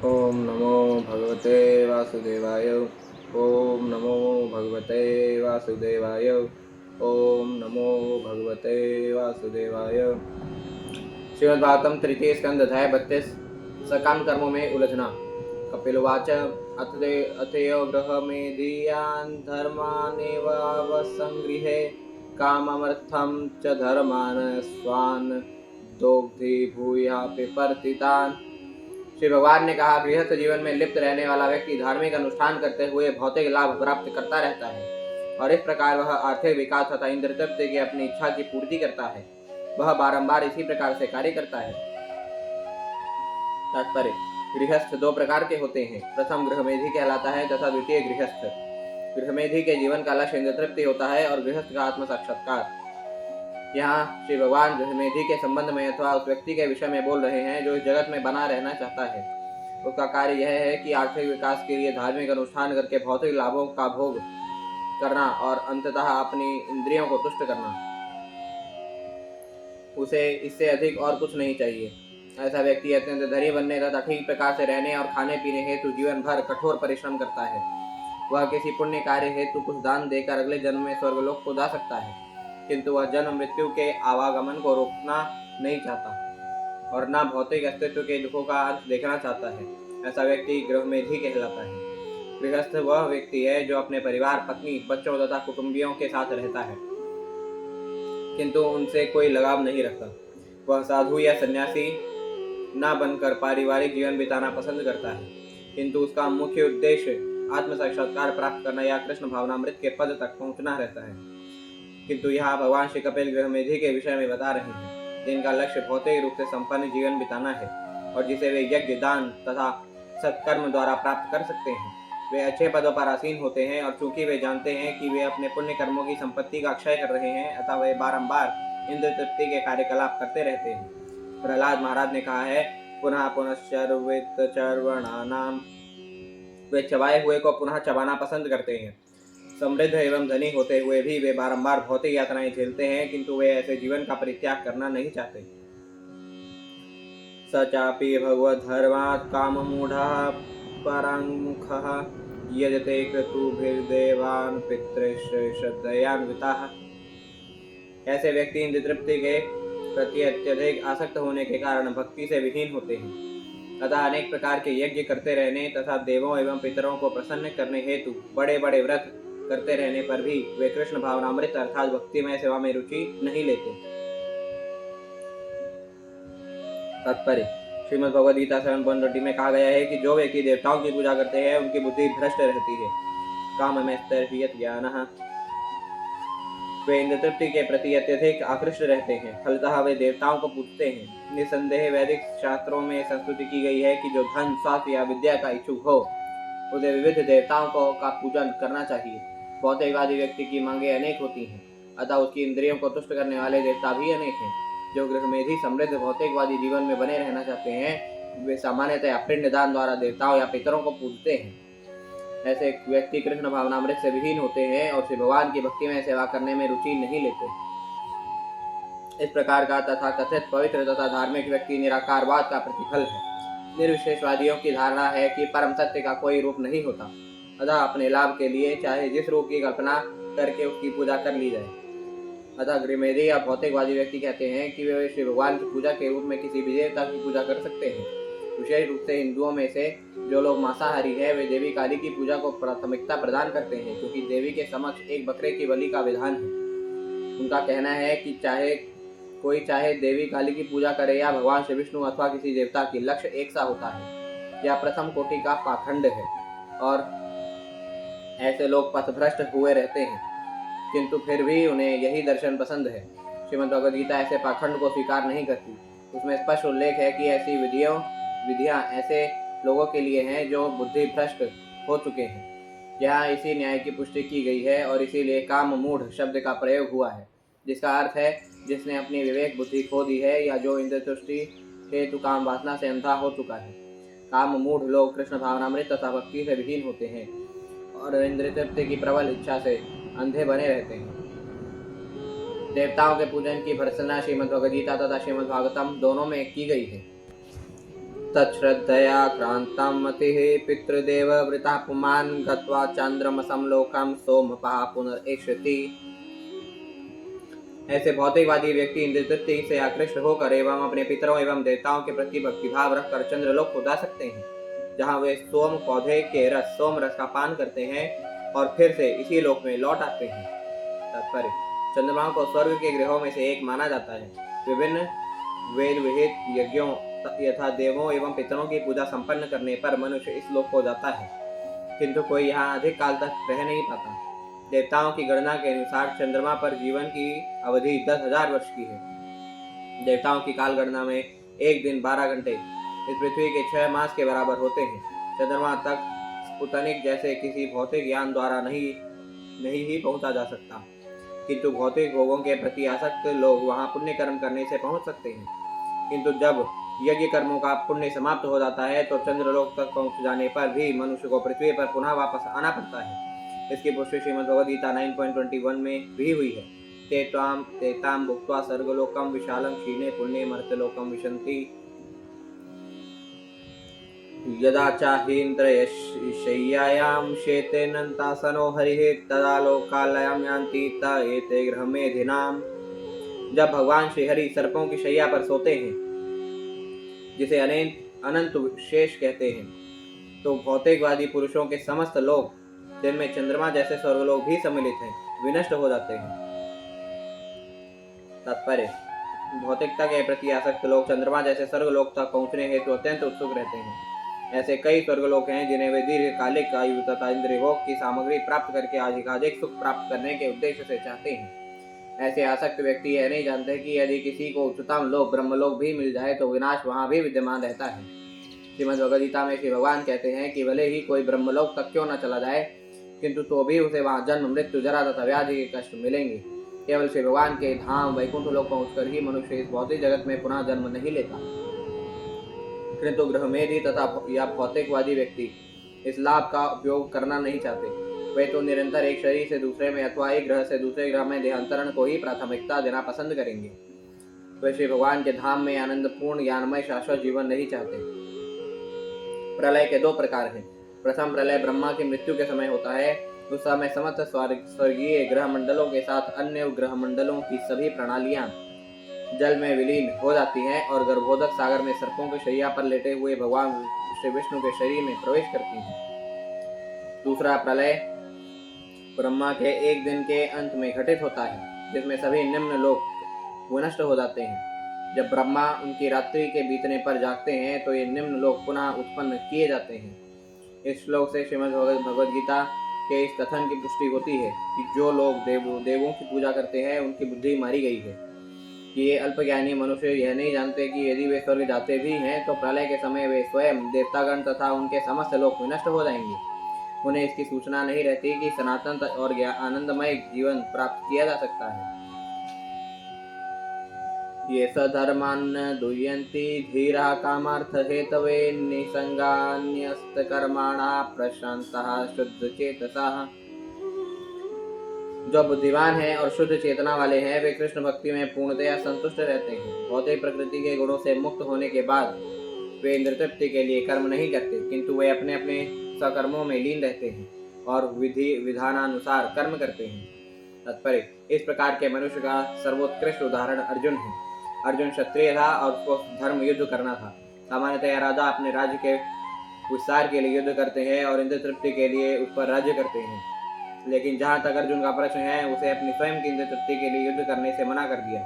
ओम नमो भगवते वासुदेवाय। ओम नमो भगवते वासुदेवाय। ओम नमो भगवते वासुदेवाय। श्रीमद्भागवतम तृतीय स्कंद अध्याय 32 सकाम कर्मों में उलझना। कपिलवाच अथयो गृहमेधियान् धर्मानेव अवसंगृहे काममर्थं च धर्मान् स्वान् दोग्धि भूयापि परितान्। श्री भगवान ने कहा, गृहस्थ जीवन में लिप्त रहने वाला व्यक्ति धार्मिक अनुष्ठान करते हुए भौतिक लाभ प्राप्त करता रहता है और इस प्रकार वह आर्थिक विकास तथा इंद्र तृप्ति की अपनी इच्छा की पूर्ति करता है। वह बारंबार इसी प्रकार से कार्य करता है। तात्पर्य: गृहस्थ दो प्रकार के होते हैं। प्रथम गृहमेधी कहलाता है तथा द्वितीय गृहस्थ। गृहमेधी के जीवन का लक्ष्य इंद्र तृप्ति होता है और गृहस्थ का आत्म साक्षात्कार। यहाँ श्री भगवान गृहमेधी के संबंध में अथवा उस व्यक्ति के विषय में बोल रहे हैं जो इस जगत में बना रहना चाहता है। उसका कार्य यह है कि आर्थिक विकास के लिए धार्मिक अनुष्ठान करके भौतिक लाभों का भोग करना और अंततः अपनी इंद्रियों को तुष्ट करना। उसे इससे अधिक और कुछ नहीं चाहिए। ऐसा व्यक्ति अत्यंत धनी बनने तथा ठीक प्रकार से रहने और खाने पीने हेतु जीवन भर कठोर परिश्रम करता है। वह किसी पुण्य कार्य हेतु कुछ दान देकर अगले जन्म में स्वर्गलोक को जा सकता है, किंतु वह जन्म मृत्यु के आवागमन को रोकना नहीं चाहता और न भौतिक अस्तित्व के दुखों का अंत देखना चाहता है। ऐसा व्यक्ति गृहमेधी कहलाता है। गृहस्थ वह व्यक्ति है जो अपने परिवार, पत्नी, बच्चों तथा कुटुंबियों के साथ रहता है, किंतु उनसे कोई लगाव नहीं रखता। वह साधु या सन्यासी न बनकर पारिवारिक जीवन बिताना पसंद करता है, किंतु उसका मुख्य उद्देश्य आत्म साक्षात्कार प्राप्त करना या कृष्ण भावनामृत के पद तक पहुंचना रहता है। किंतु यहाँ भगवान श्री कपिल गृहमेधी के विषय में बता रहे हैं, जिनका लक्ष्य भौतिक रूप से संपन्न जीवन बिताना है और जिसे वे यज्ञ, दान तथा सत्कर्म द्वारा प्राप्त कर सकते हैं। वे अच्छे पदों पर आसीन होते हैं और चूंकि वे जानते हैं कि वे अपने पुण्य कर्मों की संपत्ति का क्षय कर रहे हैं, अतः वे बारंबार इंद्र तृप्ति के कार्यकलाप करते रहते हैं। प्रहलाद महाराज ने कहा है, पुनः पुनश्चर्वित चर्वणानाम। वे चबाए हुए को पुनः चबाना पसंद करते हैं। समृद्ध एवं धनी होते हुए भी वे बारंबार भौतिक यातनाएं झेलते हैं, किंतु वे ऐसे जीवन का परित्याग करना नहीं चाहते। स चापि भगवद्धर्मात् काममूढ़ः पराङ्मुखः यजते क्रतुभिर्देवान् पितृश्रेष्ठदयान्विताः। ऐसे व्यक्ति इंद्र तृप्ति के प्रति अत्यधिक आसक्त होने के कारण भक्ति से विहीन होते हैं। तथा अनेक प्रकार के यज्ञ करते रहने तथा देवों एवं पितरों को प्रसन्न करने हेतु बड़े बड़े व्रत करते रहने पर भी वे कृष्ण भावनामृत अर्थात भक्तिमय सेवा में रुचि नहीं लेते। तात्पर्य: श्रीमद् भगवद गीता 7.20 में कहा गया है कि जो व्यक्ति देवताओं की पूजा करते हैं उनकी बुद्धि भ्रष्ट रहती है। काम में स्थिर ज्ञानः। वे इंद्र तृप्ति के प्रति अत्यधिक आकृष्ट रहते हैं, फलतः वे देवताओं को पूजते हैं। निसंदेह वैदिक शास्त्रों में संस्तुति की गई है कि जो धन, स्वास्थ्य या विद्या का इच्छुक हो उसे विविध देवताओं का पूजन करना चाहिए। भौतिकवादी व्यक्ति की मांगे अनेक होती हैं, अतः उसकी इंद्रियों को तुष्ट करने वाले देवता भी अनेक हैं। जो गृहमेधी समृद्ध भौतिकवादी जीवन में बने रहना चाहते हैं, वे सामान्यतः पिंड दान द्वारा देवताओं या पितरों को पूजते हैं। ऐसे व्यक्ति कृष्ण भावनामृत से विहीन होते हैं और श्री भगवान की भक्ति में सेवा करने में रुचि नहीं लेते। इस प्रकार का तथा कथित पवित्र तथा धार्मिक व्यक्ति निराकारवाद का प्रतिफल है। निर्विशेषवादियों की धारणा है कि परम सत्य का कोई रूप नहीं होता, अतः अपने लाभ के लिए चाहे जिस रूप की कल्पना करके उसकी पूजा कर ली जाए। अतः गृहमेधी या भौतिकवादी व्यक्ति कहते हैं कि वे श्री भगवान की पूजा के रूप में किसी भी देवता की पूजा कर सकते हैं। विशेष रूप से हिंदुओं में से जो लोग मांसाहारी है वे देवी काली की पूजा को प्राथमिकता प्रदान करते हैं, क्योंकि देवी के समक्ष एक बकरे की बलि का विधान है। उनका कहना है कि चाहे देवी काली की पूजा करे या भगवान श्री विष्णु अथवा किसी देवता की, लक्ष्य एक सा होता है। यह प्रथम कोटि का पाखंड है और ऐसे लोग पथभ्रष्ट हुए रहते हैं, किंतु फिर भी उन्हें यही दर्शन पसंद है। श्रीमद् भगवद गीता ऐसे पाखंड को स्वीकार नहीं करती। उसमें स्पष्ट उल्लेख है कि ऐसी विधियां ऐसे लोगों के लिए हैं जो बुद्धि भ्रष्ट हो चुके हैं। यहाँ इसी न्याय की पुष्टि की गई है और इसीलिए काम मूढ़ शब्द का प्रयोग हुआ है, जिसका अर्थ है जिसने अपनी विवेक बुद्धि खो दी है या जो इंद्र तुष्टि हेतु काम वासना से अंधा हो चुका है। काम मूढ़ लोग कृष्ण भावनामृत तथा भक्ति से विहीन होते हैं और इंद्र तृप्ति की प्रबल इच्छा से अंधे बने रहते हैं। देवताओं के पूजन की भर्त्सना श्रीमद् भगवद गीता तथा श्रीमद् भागवतम दोनों में की गई है। तच्छ्रद्धया क्रांतां मतिः पितृदेव वृथा पुमान् गत्वा चांद्रमसं लोकं सोमपः पुनरेष्यति। ऐसे भौतिकवादी व्यक्ति इंद्रिय तृप्ति से आकृष्ट होकर एवं अपने पितरों एवं देवताओं के प्रति भक्तिभाव रखकर चंद्रलोक को जा सकते हैं, जहाँ वे सोम पौधे के रस सोम रस का पान करते हैं और फिर से इसी लोक में लौट आते हैं। तात्पर्य: चंद्रमा को स्वर्ग के गृहों में से एक माना जाता है। विभिन्न वेद विहित यज्ञों यथा देवों एवं पितरों की पूजा संपन्न करने पर मनुष्य इस लोक को जाता है, किंतु कोई यहाँ अधिक काल तक रह नहीं पाता। देवताओं की गणना के अनुसार चंद्रमा पर जीवन की अवधि 10,000 वर्ष की है। देवताओं की काल गणना में एक दिन 12 घंटे इस पृथ्वी के 6 मास के बराबर होते हैं। चंद्रमा तक स्पुतनिक जैसे किसी भौतिक यान द्वारा नहीं ही पहुंचा जा सकता, किंतु भौतिक भोगों के प्रति आसक्त लोग वहां पुण्य कर्म करने से पहुंच सकते हैं। किंतु जब यज्ञ कर्मों का पुण्य समाप्त हो जाता है तो चंद्रलोक तक पहुंच जाने पर भी मनुष्य को पृथ्वी पर पुनः वापस आना पड़ता है। इसकी पुष्टि श्रीमद् भगवद गीता 9.21 में भी हुई है। तेताम भुक्त्वा सर्गलोकम विशालम क्षीणे पुण्ये मर्त्यलोकम विशन्ति यदा चाहीन्द्रयशय्यायां शेतेनन्तासनो हरिः तदा लोकालयं यान्ति त एते गृहमेधिनाम्। जब भगवान श्री हरि सर्पों की शैया पर सोते हैं, जिसे अनंत शेष कहते हैं, तो भौतिकवादी पुरुषों के समस्त लोक, जिनमें चंद्रमा जैसे स्वर्गलोक भी सम्मिलित हैं, विनष्ट हो जाते हैं। तात्पर्य: भौतिकता के प्रति आसक्त लोग चंद्रमा जैसे स्वर्गलोक तक पहुंचने हेतु अत्यंत उत्सुक रहते हैं। ऐसे कई स्वर्गलोक हैं जिन्हें वे दीर्घकालिक आयु तथा इंद्रिय भोग की सामग्री प्राप्त करके अधिकाधिक सुख प्राप्त करने के उद्देश्य से चाहते हैं। ऐसे आसक्त व्यक्ति यह नहीं जानते कि यदि किसी को उच्चतम लोक ब्रह्मलोक भी मिल जाए तो विनाश वहां भी विद्यमान रहता है। श्रीमद् भगवद गीता में श्री भगवान कहते हैं कि भले ही कोई ब्रह्मलोक तक क्यों न चला जाए, किंतु तो भी उसे वहां जन्म मृत्यु जरा तथा व्याधि के कष्ट मिलेंगे। केवल श्री भगवान के धाम वैकुंठ लोक पहुंचकर ही मनुष्य इस भौतिक जगत में पुनः जन्म नहीं लेता। किंतु गृहमेधी तथा या भौतिकवादी व्यक्ति इस लाभ का उपयोग करना नहीं चाहते। वे तो निरंतर एक शरीर से दूसरे में अथवा एक ग्रह से दूसरे ग्रह में देहांतरण को ही प्राथमिकता देना पसंद करेंगे। वे श्री भगवान के धाम में आनंदपूर्ण ज्ञानमय शाश्वत जीवन नहीं चाहते। प्रलय के 2 प्रकार हैं। प्रथम प्रलय ब्रह्मा की मृत्यु के समय होता है। उस समय समस्त स्वर्गीय ग्रह मंडलों के साथ अन्य ग्रह मंडलों की सभी प्रणालियां जल में विलीन हो जाती हैं और गर्भोदक सागर में सर्पों की शैया पर लेटे हुए भगवान श्री विष्णु के शरीर में प्रवेश करती हैं। दूसरा प्रलय ब्रह्मा के एक दिन के अंत में घटित होता है, जिसमें सभी निम्न लोक विनष्ट हो जाते हैं। जब ब्रह्मा उनकी रात्रि के बीतने पर जागते हैं तो ये निम्न लोक पुनः उत्पन्न किए जाते हैं। इस श्लोक से श्रीमद् भगवद गीता के इस कथन की पुष्टि होती है कि जो लोग देवों की पूजा करते हैं उनकी बुद्धि मारी गई है। ये अल्पज्ञानी मनुष्य यह नहीं जानते कि यदि वे स्वर्ग जाते भी हैं तो प्रलय के समय वे स्वयं देवतागण तथा उनके समस्त लोक विनष्ट हो जाएंगे। उन्हें इसकी सूचना नहीं रहती कि सनातन और आनंदमय जीवन प्राप्त किया जा सकता है। ये सधर्मान् दुह्यन्ति धीरा कामार्थ हेतवे निसंगान्यस्तकर्माणा प्रशान्तः शुद्धचेतसः। जो बुद्धिमान हैं और शुद्ध चेतना वाले हैं, वे कृष्ण भक्ति में पूर्णतया संतुष्ट रहते हैं। भौतिक प्रकृति के गुणों से मुक्त होने के बाद वे इंद्रिय तृप्ति के लिए कर्म नहीं करते, किंतु वे अपने अपने सकर्मों में लीन रहते हैं और विधानानुसार कर्म करते हैं। तात्पर्य: इस प्रकार के मनुष्य का सर्वोत्कृष्ट उदाहरण अर्जुन है। अर्जुन क्षत्रिय था और उसको धर्म युद्ध करना था। सामान्यतः राजा अपने राज्य के विस्तार के लिए युद्ध करते हैं और इंद्रिय तृप्ति के लिए उस पर राज्य करते हैं, लेकिन जहाँ तक अर्जुन का प्रश्न है, उसे अपनी स्वयं की इंद्रिय तृप्ति के लिए युद्ध करने से मना कर दिया।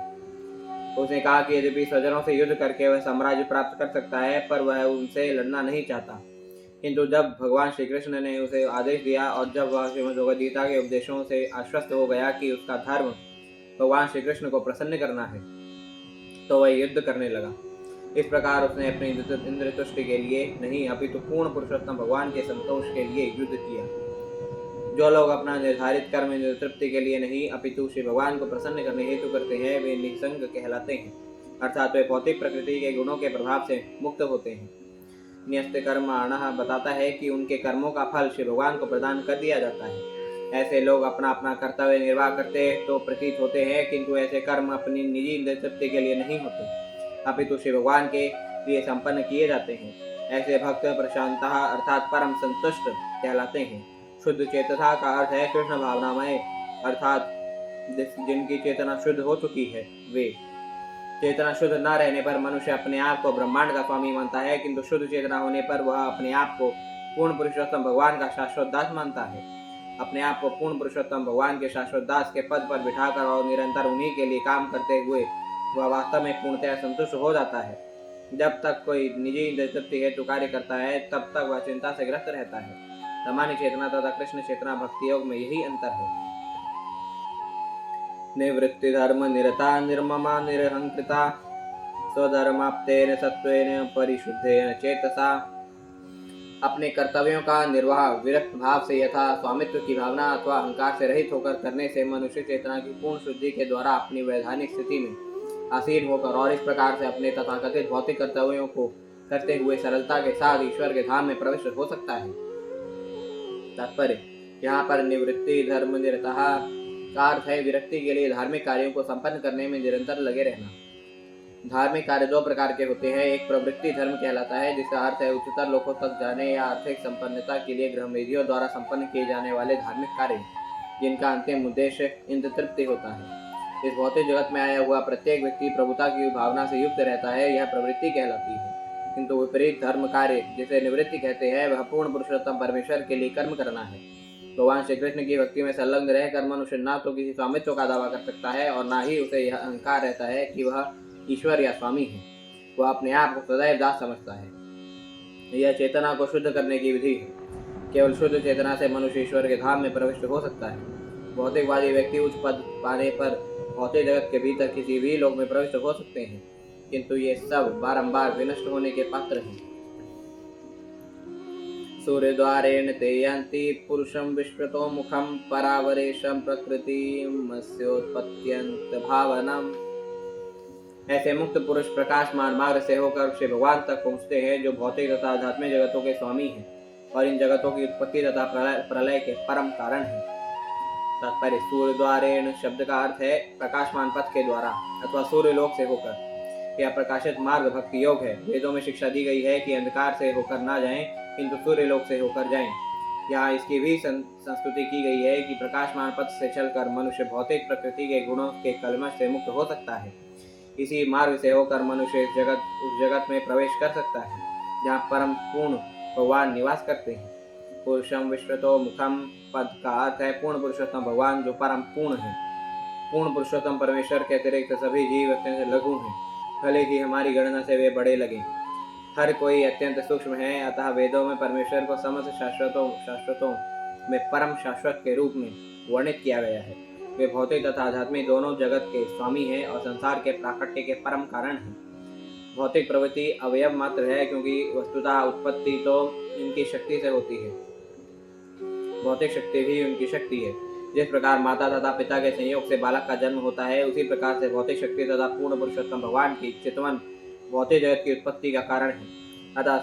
उसने कहा कि यद्यपि स्वजनों से युद्ध करके वह साम्राज्य प्राप्त कर सकता है, पर वह उनसे लड़ना नहीं चाहता। किंतु जब भगवान श्री कृष्ण ने उसे आदेश दिया और जब वह श्रीमद् भगवद गीता के उपदेशों से आश्वस्त हो गया कि उसका धर्म भगवान श्री कृष्ण को प्रसन्न करना है, तो वह युद्ध करने लगा। इस प्रकार उसने अपनी इंद्रिय तुष्टि के लिए नहीं अपितु पूर्ण पुरुषोत्तम भगवान के संतोष के लिए युद्ध किया। जो लोग अपना निर्धारित कर्म इंद्रिय तृप्ति के लिए नहीं अपितु श्री भगवान को प्रसन्न करने हेतु करते हैं, वे निसंग कहलाते हैं, अर्थात वे भौतिक प्रकृति के गुणों के प्रभाव से मुक्त होते हैं। न्यस्त कर्माणः बताता है कि उनके कर्मों का फल श्री भगवान को प्रदान कर दिया जाता है। ऐसे लोग अपना अपना कर्तव्य निर्वाह करते तो प्रतीत होते हैं, किंतु ऐसे कर्म अपनी निजी इंद्रिय तृप्ति के लिए नहीं होते, अपितु श्री भगवान के लिए संपन्न किए जाते हैं। ऐसे भक्त प्रशांतः अर्थात परम संतुष्ट कहलाते हैं। शुद्ध चेतता का अर्थ है कृष्ण भावनामय, अर्थात जिनकी चेतना शुद्ध हो चुकी है वे। चेतना शुद्ध न रहने पर मनुष्य अपने आप को ब्रह्मांड का स्वामी मानता है, किंतु शुद्ध चेतना होने पर वह अपने आप को पूर्ण पुरुषोत्तम भगवान का शाश्वत दास मानता है। अपने आप को पूर्ण पुरुषोत्तम भगवान के शाश्वत दास के पद पर बिठाकर और निरंतर उन्हीं के लिए काम करते हुए वह वास्तव में पूर्णतः संतुष्ट हो जाता है। जब तक कोई निजी तृप्ति हेतु कार्य करता है तब तक वह चिंता से ग्रस्त रहता है। सामान्य चेतना तथा कृष्ण चेतना भक्ति योग में यही अंतर है। निवृत्ति धर्म निरता निर्ममा निरहंकृता स्वधर्माप्तेन सत्वेन परिशुद्धेन चेतसा। अपने कर्तव्यों का निर्वाह विरक्त भाव से यथा स्वामित्व की भावना अथवा अहंकार से रहित होकर करने से मनुष्य चेतना की पूर्ण शुद्धि के द्वारा अपनी वैधानिक स्थिति में आसीन होकर और इस प्रकार से अपने तथाकथित भौतिक कर्तव्यों को करते हुए सरलता के साथ ईश्वर के धाम में प्रविष्ट हो सकता है। तात्पर्य, यहाँ पर निवृत्ति धर्म निरतः का अर्थ है विरक्ति के लिए धार्मिक कार्यों को संपन्न करने में निरंतर लगे रहना। धार्मिक कार्य दो प्रकार के होते हैं। एक प्रवृत्ति धर्म कहलाता है, जिसका अर्थ है उच्चतर लोकों तक जाने या आर्थिक संपन्नता के लिए गृहमेधियों द्वारा संपन्न किए जाने वाले धार्मिक कार्य, जिनका अंतिम उद्देश्य इंद्र तृप्ति होता है। इस भौतिक जगत में आया हुआ प्रत्येक व्यक्ति प्रभुता की भावना से युक्त रहता है, यह प्रवृत्ति कहलाती है। किंतु विपरीत धर्म कार्य, जिसे निवृत्ति कहते हैं, वह पूर्ण पुरुषोत्तम परमेश्वर के लिए कर्म करना है। भगवान श्री कृष्ण की भक्ति में संलग्न रहकर मनुष्य न तो किसी स्वामित्व का दावा कर सकता है और न ही उसे यह अहंकार रहता है कि वह ईश्वर या स्वामी है। वह अपने आप को सदैव दास समझता है। यह चेतना को शुद्ध करने की विधि है। केवल शुद्ध चेतना से मनुष्य ईश्वर के धाम में प्रविष्ट हो सकता है। भौतिकवादी व्यक्ति उच्च पद पाने पर भौतिक जगत के भीतर किसी भी लोक में प्रविष्ट हो सकते हैं, किंतु ये सब बारंबार विनष्ट होने के पात्र हैं। सूर्य द्वारेण ते यन्ति पुरुषं विश्वतो मुखं परावरेशं प्रकृतिमस्योत्पत्त्यन्त भावनम्। ऐसे मुक्त पुरुष प्रकाशमान मार्ग से होकर श्री भगवान तक पहुँचते हैं, जो भौतिक तथा आध्यात्मिक जगतों के स्वामी हैं और इन जगतों की उत्पत्ति तथा प्रलय के परम कारण हैं। तात्पर्य, सूर्य द्वारेण शब्द का अर्थ है प्रकाशमान पथ के द्वारा अथवा सूर्य लोक से होकर। यह प्रकाशित मार्ग भक्ति योग है। वेदों में शिक्षा दी गई है कि अंधकार से होकर ना जाएं, किंतु सूर्य लोक से होकर जाएं। यहाँ इसकी भी संस्तुति की गई है कि प्रकाशमान पथ से चलकर मनुष्य भौतिक प्रकृति के गुणों के कलमश से मुक्त हो सकता है। इसी मार्ग से होकर मनुष्य उस जगत में प्रवेश कर सकता है जहाँ परम पूर्ण भगवान निवास करते हैं। पुरुषम विश्वतो मुखम पद का अर्थ है पूर्ण पुरुषोत्तम भगवान, जो परम पूर्ण है। पूर्ण पुरुषोत्तम परमेश्वर के अतिरिक्त सभी जीव अत्यंत लघु हैं, भले ही हमारी गणना से वे बड़े लगे। हर कोई अत्यंत सूक्ष्म है, अतः वेदों में परमेश्वर को समस्त शाश्वतों में परम शाश्वत के रूप में वर्णित किया गया है। वे भौतिक तथा आध्यात्मिक दोनों जगत के स्वामी हैं और संसार के प्राकट्य के परम कारण हैं। भौतिक प्रवृत्ति अवयव मात्र है, क्योंकि वस्तुतः उत्पत्ति तो इनकी शक्ति से होती है। भौतिक शक्ति भी उनकी शक्ति है। जिस प्रकार माता तथा पिता के संयोग से बालक का जन्म होता है, उसी प्रकार से भौतिक शक्ति तथा पूर्ण पुरुषोत्तम भगवान की चितवन भौतिक जगत की उत्पत्ति का कारण है। अतः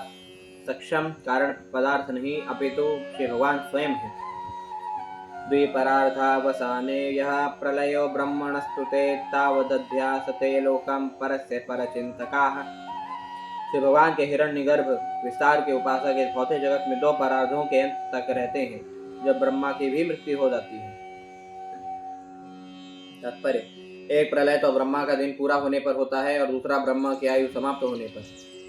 सक्षम कारण पदार्थ नहीं, अपितु श्री भगवान स्वयं है। द्विपरार्धावसाने यः प्रलयो ब्रह्मणस्तुते तावदध्यासते लोकं परस्य परचिंतकाः। श्री भगवान के हिरण्यगर्भ विस्तार के उपासक इस भौतिक जगत में दो परार्धों के अंत तक रहते हैं, जब ब्रह्मा की भी मृत्यु हो जाती है। तात्पर्य, एक प्रलय तो ब्रह्मा का दिन पूरा होने पर होता है और दूसरा ब्रह्मा की आयु समाप्त होने पर।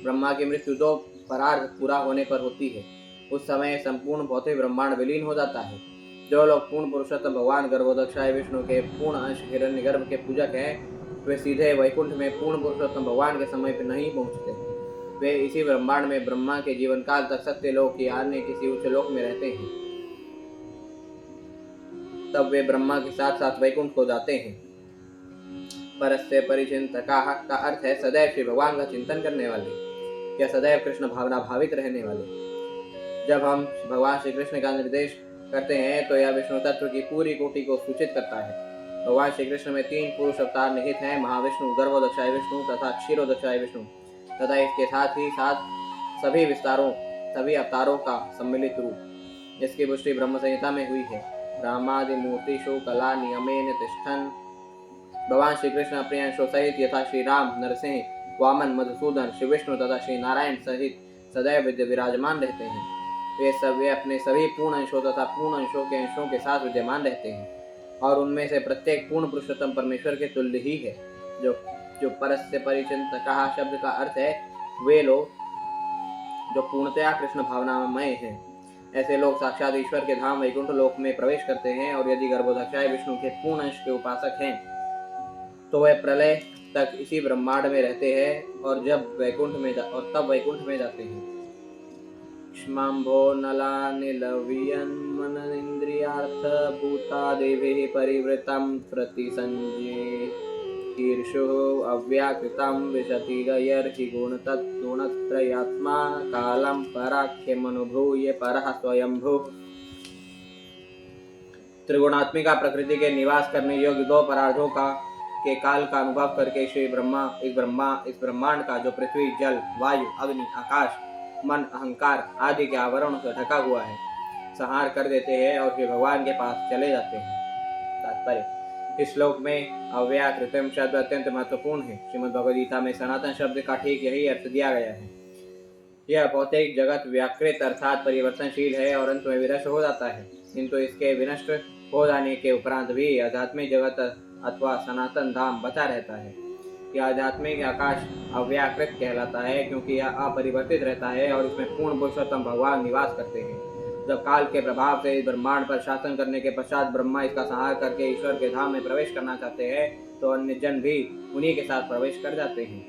ब्रह्मा की मृत्यु दो परार्ध पूरा होने पर होती है। उस समय संपूर्ण भौतिक ब्रह्मांड विलीन हो जाता है। जो लोग पूर्ण पुरुषोत्तम भगवान गर्भोदक्षाय विष्णु के पूर्ण अंश हिरण्यगर्भ के पूजक हैं, वे सीधे वैकुंठ में पूर्ण पुरुषोत्तम भगवान के समय पर नहीं पहुंचते। वे इसी ब्रह्मांड में ब्रह्मा के जीवन काल तक सत्य लोक या अन्य किसी उच्च लोक में रहते हैं। तब वे ब्रह्मा के साथ साथ वैकुंठ को जाते हैं। परस्य परिचिंतकाः का अर्थ है सदैव श्री भगवान का चिंतन करने वाले या सदैव कृष्ण भावना भावित रहने वाले। जब हम भगवान श्री कृष्ण का निर्देश करते हैं तो यह विष्णु तत्व की पूरी कोटि को सूचित करता है। भगवान श्री कृष्ण में तीन पुरुष अवतार निहित हैं, महाविष्णु, गर्भोदक्षाय विष्णु तथा क्षीरोदक्षाय विष्णु, तथा इसके साथ ही साथ सभी अवतारों का सम्मिलित रूप। इसकी पुष्टि ब्रह्म संहिता में हुई है। ब्रह्मादि मूर्तिषु कला नियमेन तिष्ठन्। भगवान श्री कृष्ण अपने अंशों सहित यथा श्री राम, नरसिंह, वामन, मधुसूदन, श्री विष्णु तथा श्री नारायण सहित सदैव विराजमान रहते हैं। वे अपने सभी पूर्ण अंशों तथा पूर्ण अंशों के अंशों के साथ विद्यमान रहते हैं और उनमें से प्रत्येक पूर्ण पुरुषोत्तम परमेश्वर के तुल्य ही है। जो परस्य परिचिन्तकः शब्द का अर्थ है वे लोग जो पूर्णतया कृष्ण भावनामय हैं। ऐसे लोग साक्षात ईश्वर के धाम वैकुंठ लोक में प्रवेश करते हैं और यदि गर्भोदक्षाय विष्णु के पूर्ण अंश के उपासक हैं तो वे प्रलय तक इसी ब्रह्मांड में रहते हैं और तब वैकुंठ में जाते हैं। क्ष्माम्भो नलानिलवियन्मनेन्द्रियार्थ भूता देवी परिवृतं प्रतिसंजीर्षुः अव्याकृतं विशति गयर्हि गुणत्रयात्मा कालं पराख्यमनुभूय परः स्वयंभुः। त्रिगुणात्मिका प्रकृति के निवास करने योग्य दो परार्थों के काल का अनुभव करके श्री ब्रह्मा इस ब्रह्मांड का जो पृथ्वी, जल, वायु, अग्नि, आकाश, मन, अहंकार आदि के आवरणों से ढका हुआ है संहार कर देते हैं और फिर भगवान के पास चले जाते हैं। तात्पर्य: इस श्लोक में अव्याकृतम शब्द अत्यंत महत्वपूर्ण है। श्रीमद् भगवद गीता में सनातन शब्द का ठीक यही अर्थ दिया गया है। यह भौतिक जगत व्याकृत अर्थात परिवर्तनशील है और अंत में विनष्ट हो जाता है, किंतु इसके विनष्ट हो जाने के उपरांत भी आध्यात्मिक जगत अथवा सनातन धाम बचा रहता है। यह आध्यात्मिक आकाश अव्याकृत कहलाता है क्योंकि यह अपरिवर्तित रहता है और इसमें पूर्ण पुरुषोत्तम भगवान निवास करते हैं। जब काल के प्रभाव से इस ब्रह्मांड पर शासन करने के पश्चात ब्रह्मा इसका संहार करके ईश्वर के धाम में प्रवेश करना चाहते हैं तो अन्य जन भी उन्हीं के साथ प्रवेश कर जाते हैं।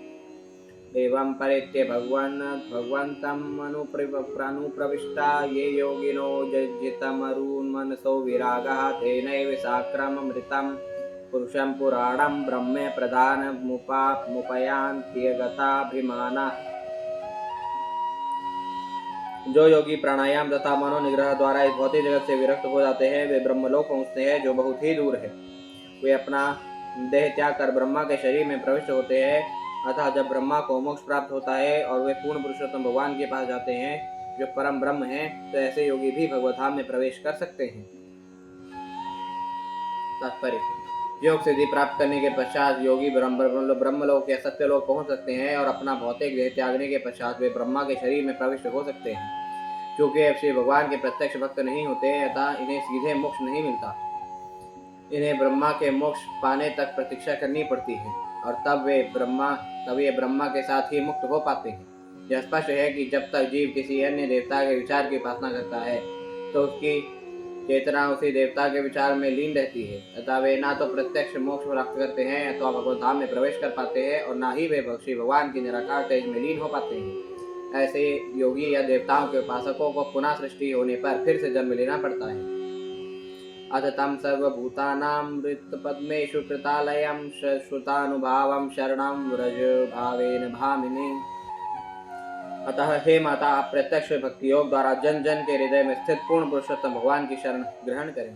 एवं परित्य भगवन्तं अनुप्रविष्टा ये योगिनो यज्जितमरुन्मनसो विरागः तेनैव साक्रममृतं पुरुषं पुराणं ब्रह्म प्रधानमुपयान्त्यगताभिमानः। जो योगी प्राणायाम तथा मनोनिग्रह द्वारा इस भौतिक जगत से विरक्त हो जाते हैं वे ब्रह्मलोक पहुँचते हैं जो बहुत ही दूर है। वे अपना देह त्याग कर ब्रह्मा के शरीर में प्रविष्ट होते हैं। अतः जब ब्रह्मा को मोक्ष प्राप्त होता है और वे पूर्ण पुरुषोत्तम भगवान के पास जाते हैं जो परम ब्रह्म है, तो ऐसे योगी भी भगवत धाम में प्रवेश कर सकते हैं। तात्पर्य: योग सिद्धि प्राप्त करने के पश्चात योगी ब्रह्मलोक या सत्यलोक पहुंच सकते हैं और अपना भौतिक देह त्यागने के पश्चात वे ब्रह्मा के शरीर में प्रविष्ट हो सकते हैं। क्योंकि अब श्री भगवान के प्रत्यक्ष भक्त नहीं होते अतः इन्हें सीधे मोक्ष नहीं मिलता। इन्हें ब्रह्मा के मोक्ष पाने तक प्रतीक्षा करनी पड़ती है और तब ये ब्रह्मा के साथ ही मुक्त हो पाते हैं। यह स्पष्ट है कि जब तक जीव किसी अन्य देवता के विचार की उपासना करता है तो उसकी चेतना उसी देवता के विचार में लीन रहती है। अतः वे ना तो प्रत्यक्ष मोक्ष प्राप्त करते हैं अथवा भगवत धाम में प्रवेश कर पाते हैं और ना ही वे श्री भगवान की निराकार तेज में लीन हो पाते हैं। ऐसे योगी या देवताओं के उपासकों को पुनः सृष्टि होने पर फिर से जन्म लेना पड़ता है। अथ तं सर्वभूतानामृतपद्मेषु कृतालयं श्रुतानुभावं शरणं व्रज भावेन भामिनी। अतः हे माता, आप प्रत्यक्ष भक्ति योग द्वारा जन जन के हृदय में स्थित पूर्ण पुरुषोत्तम भगवान की शरण ग्रहण करें।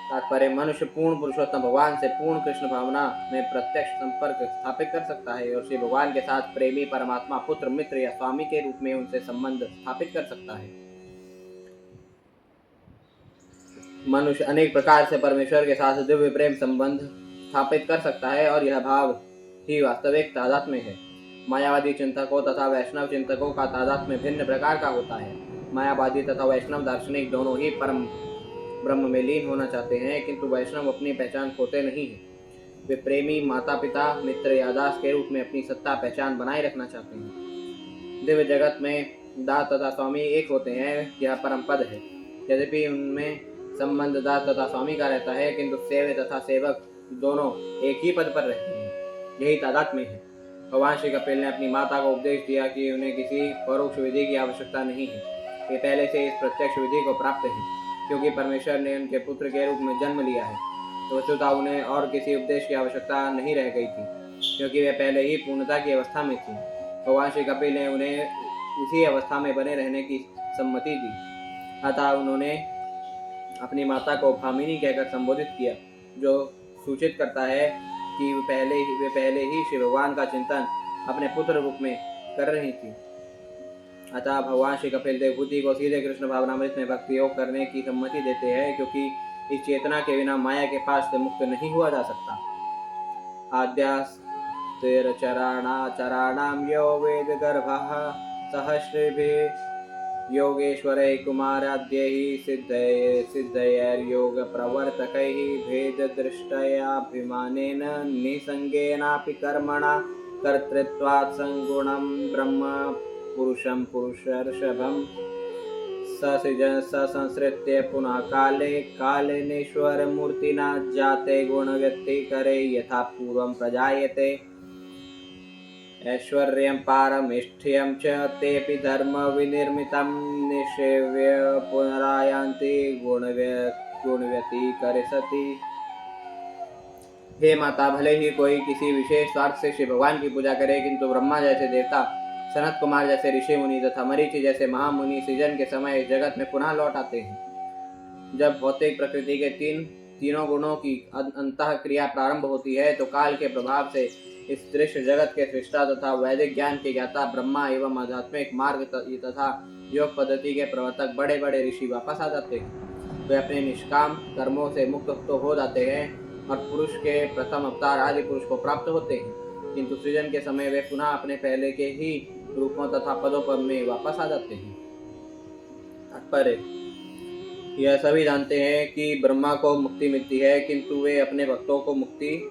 तात्पर्य: मनुष्य पूर्ण पुरुषोत्तम भगवान से पूर्ण कृष्ण भावना में प्रत्यक्ष संपर्क स्थापित कर सकता है और श्री भगवान के साथ प्रेमी परमात्मा पुत्र, मित्र या स्वामी के रूप में उनसे संबंध स्थापित कर सकता है। मनुष्य अनेक प्रकार से परमेश्वर के साथ दिव्य प्रेम संबंध स्थापित कर सकता है और यह भाव ही वास्तविक तादात्म्य है। मायावादी चिंतकों तथा वैष्णव चिंतकों का तादात्म्य भिन्न प्रकार का होता है। मायावादी तथा वैष्णव दार्शनिक दोनों ही परम ब्रह्म में लीन होना चाहते हैं, किंतु वैष्णव अपनी पहचान खोते नहीं हैं। वे प्रेमी, माता पिता, मित्र या दास के रूप में अपनी सत्ता पहचान बनाए रखना चाहते हैं। दिव्य जगत में दास तथा स्वामी एक होते हैं, यह परम पद है। यद्यपि उनमें संबंध दास तथा स्वामी का रहता है, किंतु सेव्य तथा सेवक दोनों एक ही पद पर रहते हैं। यही तादात्म्य है। भगवान श्री कपिल ने अपनी माता को उपदेश दिया कि उन्हें किसी परोक्ष विधि की आवश्यकता नहीं है, वे पहले से इस प्रत्यक्ष विधि को प्राप्त है। क्योंकि परमेश्वर ने उनके पुत्र के रूप में जन्म लिया है तो वस्तुतः उन्हें और किसी उपदेश की आवश्यकता नहीं रह गई थी, क्योंकि वे पहले ही पूर्णता की अवस्था में थी। भगवान श्री कपिल ने उन्हें उसी अवस्था में बने रहने की सम्मति दी। अतः उन्होंने अपनी माता को भामिनी कहकर संबोधित किया, जो सूचित करता है कि वे पहले ही श्री भगवान का चिंतन अपने पुत्र रूप में कर रही थी। अतः भगवान श्री कपिल देवभूति को सीधे कृष्ण भावनामृत में भक्ति योग करने की सम्मति देते हैं, क्योंकि इस चेतना के बिना माया के पास से मुक्त नहीं हुआ जा सकता। आद्यास्तिरचराणाचराणां यो वेदगर्भः सहस्रभिः योगेश्वरैः कुमाराद्यैः सिद्धैर्योगप्रवर्तकैः भेददृष्टयाभिमानेन निसङ्गेनापि कर्मणा कर्तृत्वात् सङ्गुणं ब्रह्म पुरुषं पुरुषर्षभं संसृत्य पुनः काले कालेनेश्वरमूर्तिना जाते गुणव्यक्तिकरे यथा पूर्वं प्रजायते ऐश्वर्यं पारमेष्ठ्यं च तेऽपि धर्मविनिर्मितं निषेव्य पुनरायान्ति गुणव्यतिकरे सति। हे माता, भले ही कोई किसी विशेष स्वार्थ से शिव भगवान की पूजा करे, किंतु ब्रह्मा जैसे देवता, सनत कुमार जैसे ऋषि मुनि तथा मरीचि जैसे महामुनि सृजन के समय इस जगत में पुनः लौट आते हैं। जब भौतिक प्रकृति के तीनों गुणों की अंतः क्रिया प्रारंभ होती है तो काल के प्रभाव से इस दृश्य जगत के सृष्टा तथा वैदिक ज्ञान के ज्ञाता ब्रह्मा एवं आध्यात्मिक मार्ग तथा योग पद्धति के प्रवर्तक बड़े बड़े ऋषि वापस आ जाते हैं। वे अपने निष्काम कर्मों से मुक्त तो हो जाते हैं और पुरुष के प्रथम अवतार आदि पुरुष को प्राप्त होते हैं, किंतु सृजन के समय वे पुनः अपने पहले के ही रूपों तथा पदों में वापस आ जाते हैं। तात्पर्य, यह सभी जानते हैं कि ब्रह्मा को मुक्ति मिलती है, किंतु वे अपने भक्तों को मुक्ति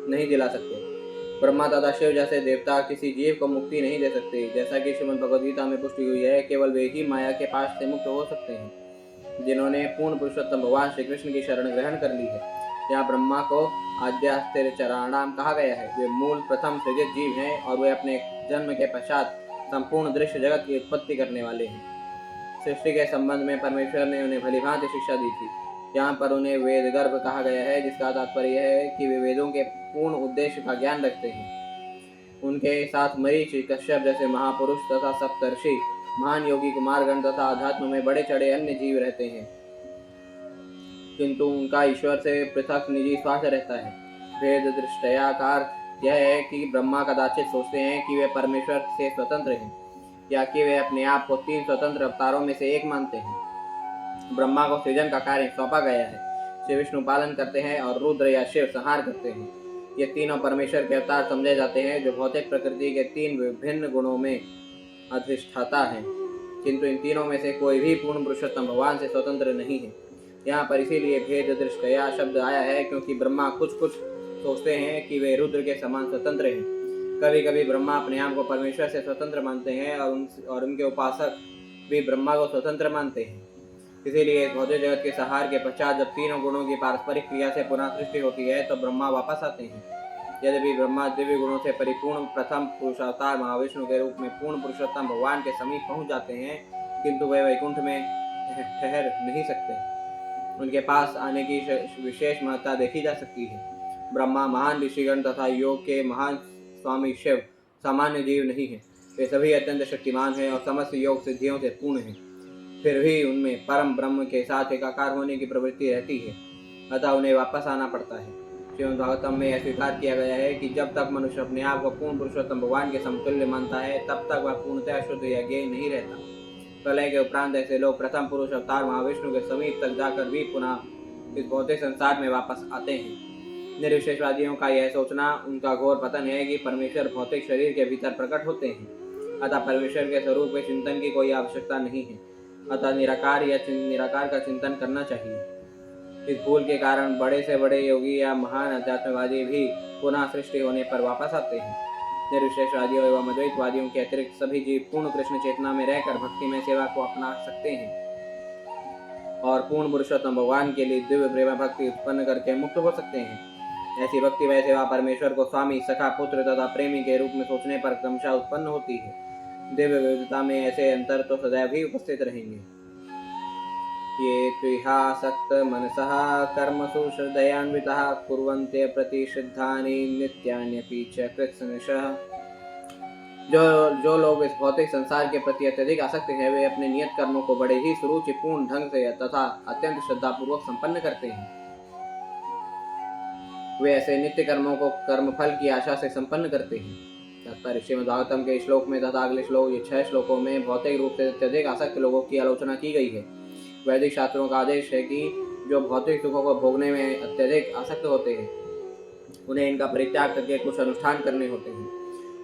नहीं दिला सकते। ब्रह्मा तथा शिव जैसे देवता किसी जीव को मुक्ति नहीं दे सकते। जैसा कि श्रीमद् भगवद गीता में पुष्टि हुई है, केवल वे ही माया के पास से मुक्त हो सकते हैं जिन्होंने पूर्ण पुरुषोत्तम भगवान श्री कृष्ण की शरण ग्रहण कर ली है। यहाँ ब्रह्मा को आद्यास्तिरचराणाम कहा गया है। वे मूल प्रथम सृजित जीव हैं और वे अपने जन्म के पश्चात संपूर्ण दृश्य जगत की उत्पत्ति करने वाले हैं। सृष्टि के संबंध में परमेश्वर ने उन्हें भलीभांति शिक्षा दी थी। यहाँ पर उन्हें वेद गर्भ कहा गया है, जिसका तात्पर्य है कि वे वेदों के पूर्ण उद्देश्य का ज्ञान रखते हैं। उनके साथ मरीचि, कश्यप जैसे महापुरुष तथा सप्तर्षि, महान योगी, कुमारगण तथा अध्यात्म में बड़े चढ़े अन्य जीव रहते हैं, किंतु उनका ईश्वर से पृथक निजी स्वार्थ रहता है। भेद दृष्टया का अर्थ यह है कि ब्रह्मा कदाचित सोचते हैं कि वे परमेश्वर से स्वतंत्र हैं, या कि वे अपने आप को 3 स्वतंत्र अवतारों में से एक मानते हैं। ब्रह्मा को सृजन का कार्य सौंपा गया है, श्री विष्णु पालन करते हैं और रुद्र या शिव संहार करते हैं। ये तीनों परमेश्वर के अवतार समझे जाते हैं, जो भौतिक प्रकृति के 3 विभिन्न गुणों में अधिष्ठाता है, किंतु इन तीनों में से कोई भी पूर्ण पुरुषोत्तम भगवान से स्वतंत्र नहीं है। यहाँ पर इसीलिए भेद दृष्टया शब्द आया है, क्योंकि ब्रह्मा कुछ सोचते हैं कि वे रुद्र के समान स्वतंत्र हैं। कभी कभी ब्रह्मा अपने आप को परमेश्वर से स्वतंत्र मानते हैं और उनके उपासक भी ब्रह्मा को स्वतंत्र मानते हैं। इसीलिए भौतिक जगत के संहार के पश्चात जब तीनों गुणों की पारस्परिक क्रिया से पुनः सृष्टि होती है तो ब्रह्मा वापस आते हैं। यद्यपि ब्रह्मा दिव्य गुणों से परिपूर्ण प्रथम पुरुषावतार महाविष्णु के रूप में पूर्ण पुरुषोत्तम भगवान के समीप पहुंच जाते हैं, किंतु वे वैकुंठ में ठहर नहीं सकते। उनके पास आने की विशेष महत्ता देखी जा सकती है। ब्रह्मा, महान ऋषिगण तथा योग के महान स्वामी शिव सामान्य जीव नहीं है। वे सभी अत्यंत शक्तिमान हैं और समस्त योग सिद्धियों से पूर्ण हैं। फिर भी उनमें परम ब्रह्म के साथ एकाकार होने की प्रवृत्ति रहती है, अतः उन्हें वापस आना पड़ता है। श्रीमद् भागवतम में यह स्वीकार किया गया है कि जब तक मनुष्य अपने आप को पूर्ण पुरुषोत्तम भगवान के समतुल्य मानता है, तब तक वह पूर्णतः शुद्ध या ज्ञेय नहीं रहता। प्रलय के उपरांत ऐसे लोग प्रथम पुरुष अवतार महाविष्णु के समीप तक जाकर भी पुनः इस भौतिक संसार में वापस आते हैं। निर्विशेषवादियों का यह सोचना उनका घोर पतन है कि परमेश्वर भौतिक शरीर के भीतर प्रकट होते हैं, अतः परमेश्वर के स्वरूप के चिंतन की कोई आवश्यकता नहीं है, अतः निराकार का चिंतन करना चाहिए। इस भूल के कारण बड़े से बड़े योगी या महान अध्यात्मवादी भी पुनः सृष्टि होने पर वापस आते हैं। निर्विशेषवादियों एवं अद्वैतवादियों के अतिरिक्त सभी जीव पूर्ण कृष्ण चेतना में रहकर भक्ति में सेवा को अपना सकते हैं और पूर्ण पुरुषोत्तम भगवान के लिए दिव्य प्रेम भक्ति उत्पन्न करके मुक्त हो सकते हैं। ऐसी भक्ति व सेवा परमेश्वर को स्वामी, सखा, पुत्र तथा प्रेमी के रूप में सोचने पर क्रमशः उत्पन्न होती है। दिव्य विविधता में ऐसे अंतर तो सदैव ही उपस्थित रहेंगे। ये त्विहासक्त मनसः कर्मसु श्रद्धयान्वितः कुर्वन्ते प्रतिषिद्धानि नित्यान्यपि च कृत्स्नशः। जो लोग इस भौतिक संसार के प्रति अत्यधिक आसक्त हैं, वे अपने नियत कर्मों को बड़े ही सुरुचिपूर्ण ढंग से तथा अत्यंत श्रद्धापूर्वक संपन्न करते हैं। वे ऐसे नित्य कर्मों को कर्मफल की आशा से संपन्न करते हैं। तात्पर्य, श्रीमद् भागवतम के श्लोक में तथा अगले श्लोक, ये 6 श्लोकों में भौतिक रूप से अत्यधिक आसक्त लोगों की आलोचना की गई है। वैदिक शास्त्रों का आदेश है कि जो भौतिक सुखों को भोगने में अत्यधिक आसक्त होते हैं, उन्हें इनका परित्याग करके कुछ अनुष्ठान करने होते हैं।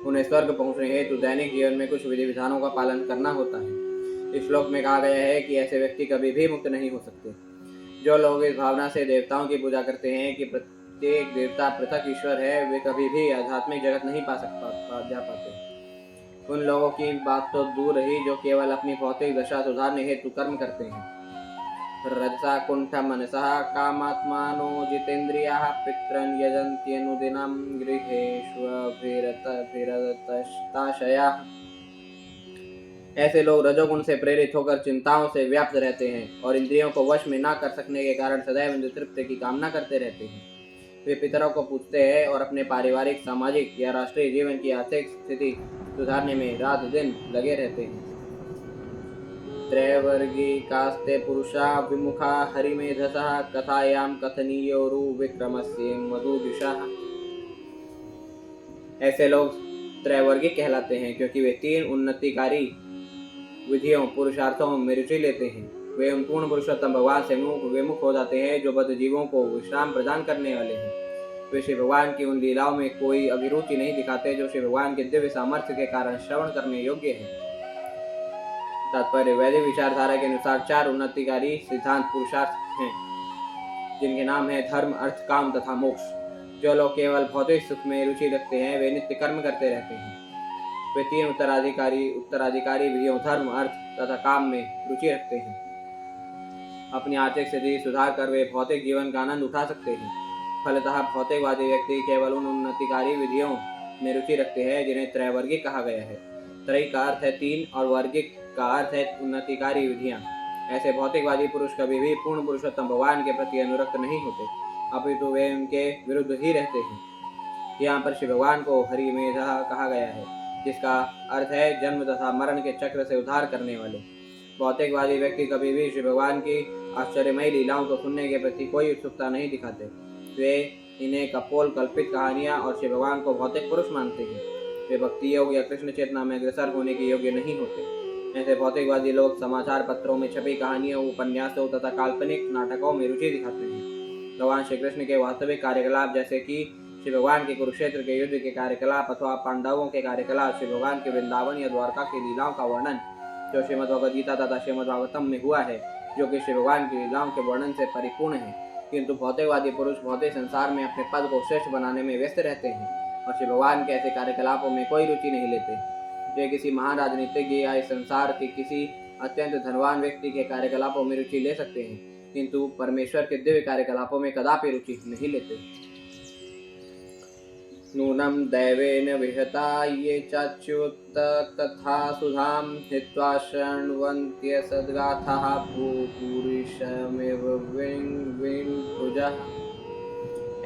उन्हें स्वर्ग पहुंचने हेतु दैनिक जीवन में कुछ विधि विधानों का पालन करना होता है। इस श्लोक में कहा गया है कि ऐसे व्यक्ति कभी भी मुक्त नहीं हो सकते। जो लोग इस भावना से देवताओं की पूजा करते हैं कि प्रत्येक देवता पृथक ईश्वर है, वे कभी भी आध्यात्मिक जगत नहीं जा पाते। उन लोगों की बात तो दूर रही जो केवल अपनी भौतिक दशा सुधारने हेतु कर्म करते हैं। रजसा कुंठ मनसः कामात्मानो जितेन्द्रियाः पितरन् यजन्त्यनुदिनं गृहेष्वभिरताशयाः। ऐसे लोग रजोगुण से प्रेरित होकर चिंताओं से व्याप्त रहते हैं और इंद्रियों को वश में न कर सकने के कारण सदैव इंद्रिय तृप्ति की कामना करते रहते हैं। वे पितरों को पूजते हैं और अपने पारिवारिक, सामाजिक या राष्ट्रीय जीवन की आर्थिक स्थिति सुधारने में रात दिन लगे रहते हैं। त्रैवर्गिकास्ते पुरुषा विमुखा हरिमेधसः कथायां कथनीयोरु विक्रमस्य मधुजुषः। ऐसे लोग त्रैवर्गिक कहलाते हैं क्योंकि वे 3 उन्नतिकारी विधियों पुरुषार्थों में रुचि लेते हैं। वे उन पूर्ण पुरुषोत्तम भगवान से विमुख हो जाते हैं जो बद्ध जीवों को विश्राम प्रदान करने वाले हैं। वे श्री भगवान की उन लीलाओं में कोई अभिरुचि नहीं दिखाते जो श्री भगवान के दिव्य सामर्थ्य के कारण श्रवण करने योग्य है। तात्पर्य: वैदिक विचारधारा के अनुसार 4 उन्नतिकारी सिद्धांत पुरुषार्थ हैं, जिनके नाम है धर्म, अर्थ, काम तथा मोक्ष। जो लोग केवल भौतिक सुख में रुचि रखते हैं वे नित्य कर्म करते रहते हैं। वे 3 उत्तराधिकारी विधियों धर्म, अर्थ तथा काम में रुचि रखते हैं। अपनी आर्थिक स्थिति सुधार कर वे भौतिक जीवन का आनंद उठा सकते हैं। फलतः भौतिकवादी व्यक्ति केवल उन उन्नतिकारी विधियों में रुचि रखते हैं जिन्हें त्रैवर्गिक कहा गया है। त्रय का अर्थ है 3 और वर्गिक का अर्थ है उन्नतिकारी विधियां। ऐसे भौतिकवादी पुरुष कभी भी पूर्ण पुरुषोत्तम भगवान के प्रति अनुरक्त नहीं होते, अपितु वे उनके विरुद्ध ही रहते हैं। यहाँ पर श्री भगवान को हरिमेधः कहा गया है, जिसका अर्थ है जन्म तथा मरण के चक्र से उद्धार करने वाले। भौतिकवादी व्यक्ति कभी भी श्री भगवान की आश्चर्यमयी लीलाओं को सुनने के प्रति कोई उत्सुकता नहीं दिखाते। वे इन्हें कपोल कल्पित कहानियां और श्री भगवान को भौतिक पुरुष मानते हैं। वे भक्ति योग या कृष्ण चेतना में अग्रसर होने के योग्य नहीं होते। ऐसे भौतिकवादी लोग समाचार पत्रों में छपी कहानियों, उपन्यासों तथा काल्पनिक नाटकों में रुचि दिखाते हैं। भगवान श्री कृष्ण के वास्तविक कार्यकलाप जैसे कि श्री भगवान के कुरुक्षेत्र के युद्ध के कार्यकलाप अथवा पांडवों के कार्यकलाप, श्री भगवान के वृंदावन या द्वारका की लीलाओं का वर्णन जो श्रीमद् भगवद गीता तथा श्रीमद् भागवतम में हुआ है, जो कि श्री भगवान की लीलाओं के वर्णन से परिपूर्ण है। किंतु भौतिकवादी पुरुष भौतिक संसार में अपने पद को श्रेष्ठ बनाने में व्यस्त रहते हैं और श्री भगवान के ऐसे कार्यकलापों में कोई रुचि नहीं लेते। वे किसी महान राजनीतिज्ञ या इस संसार के किसी अत्यंत धनवान व्यक्ति के कार्यकलापों में रुचि ले सकते हैं, किंतु परमेश्वर के दिव्य कार्यकलापों में कदापि रुचि नहीं लेते। नूनं दैवेन विहता ये चाच्युत कथा सुधां हित्वा शृण्वन्त्य सद्गाथाः पुरुषमेव विभुजः।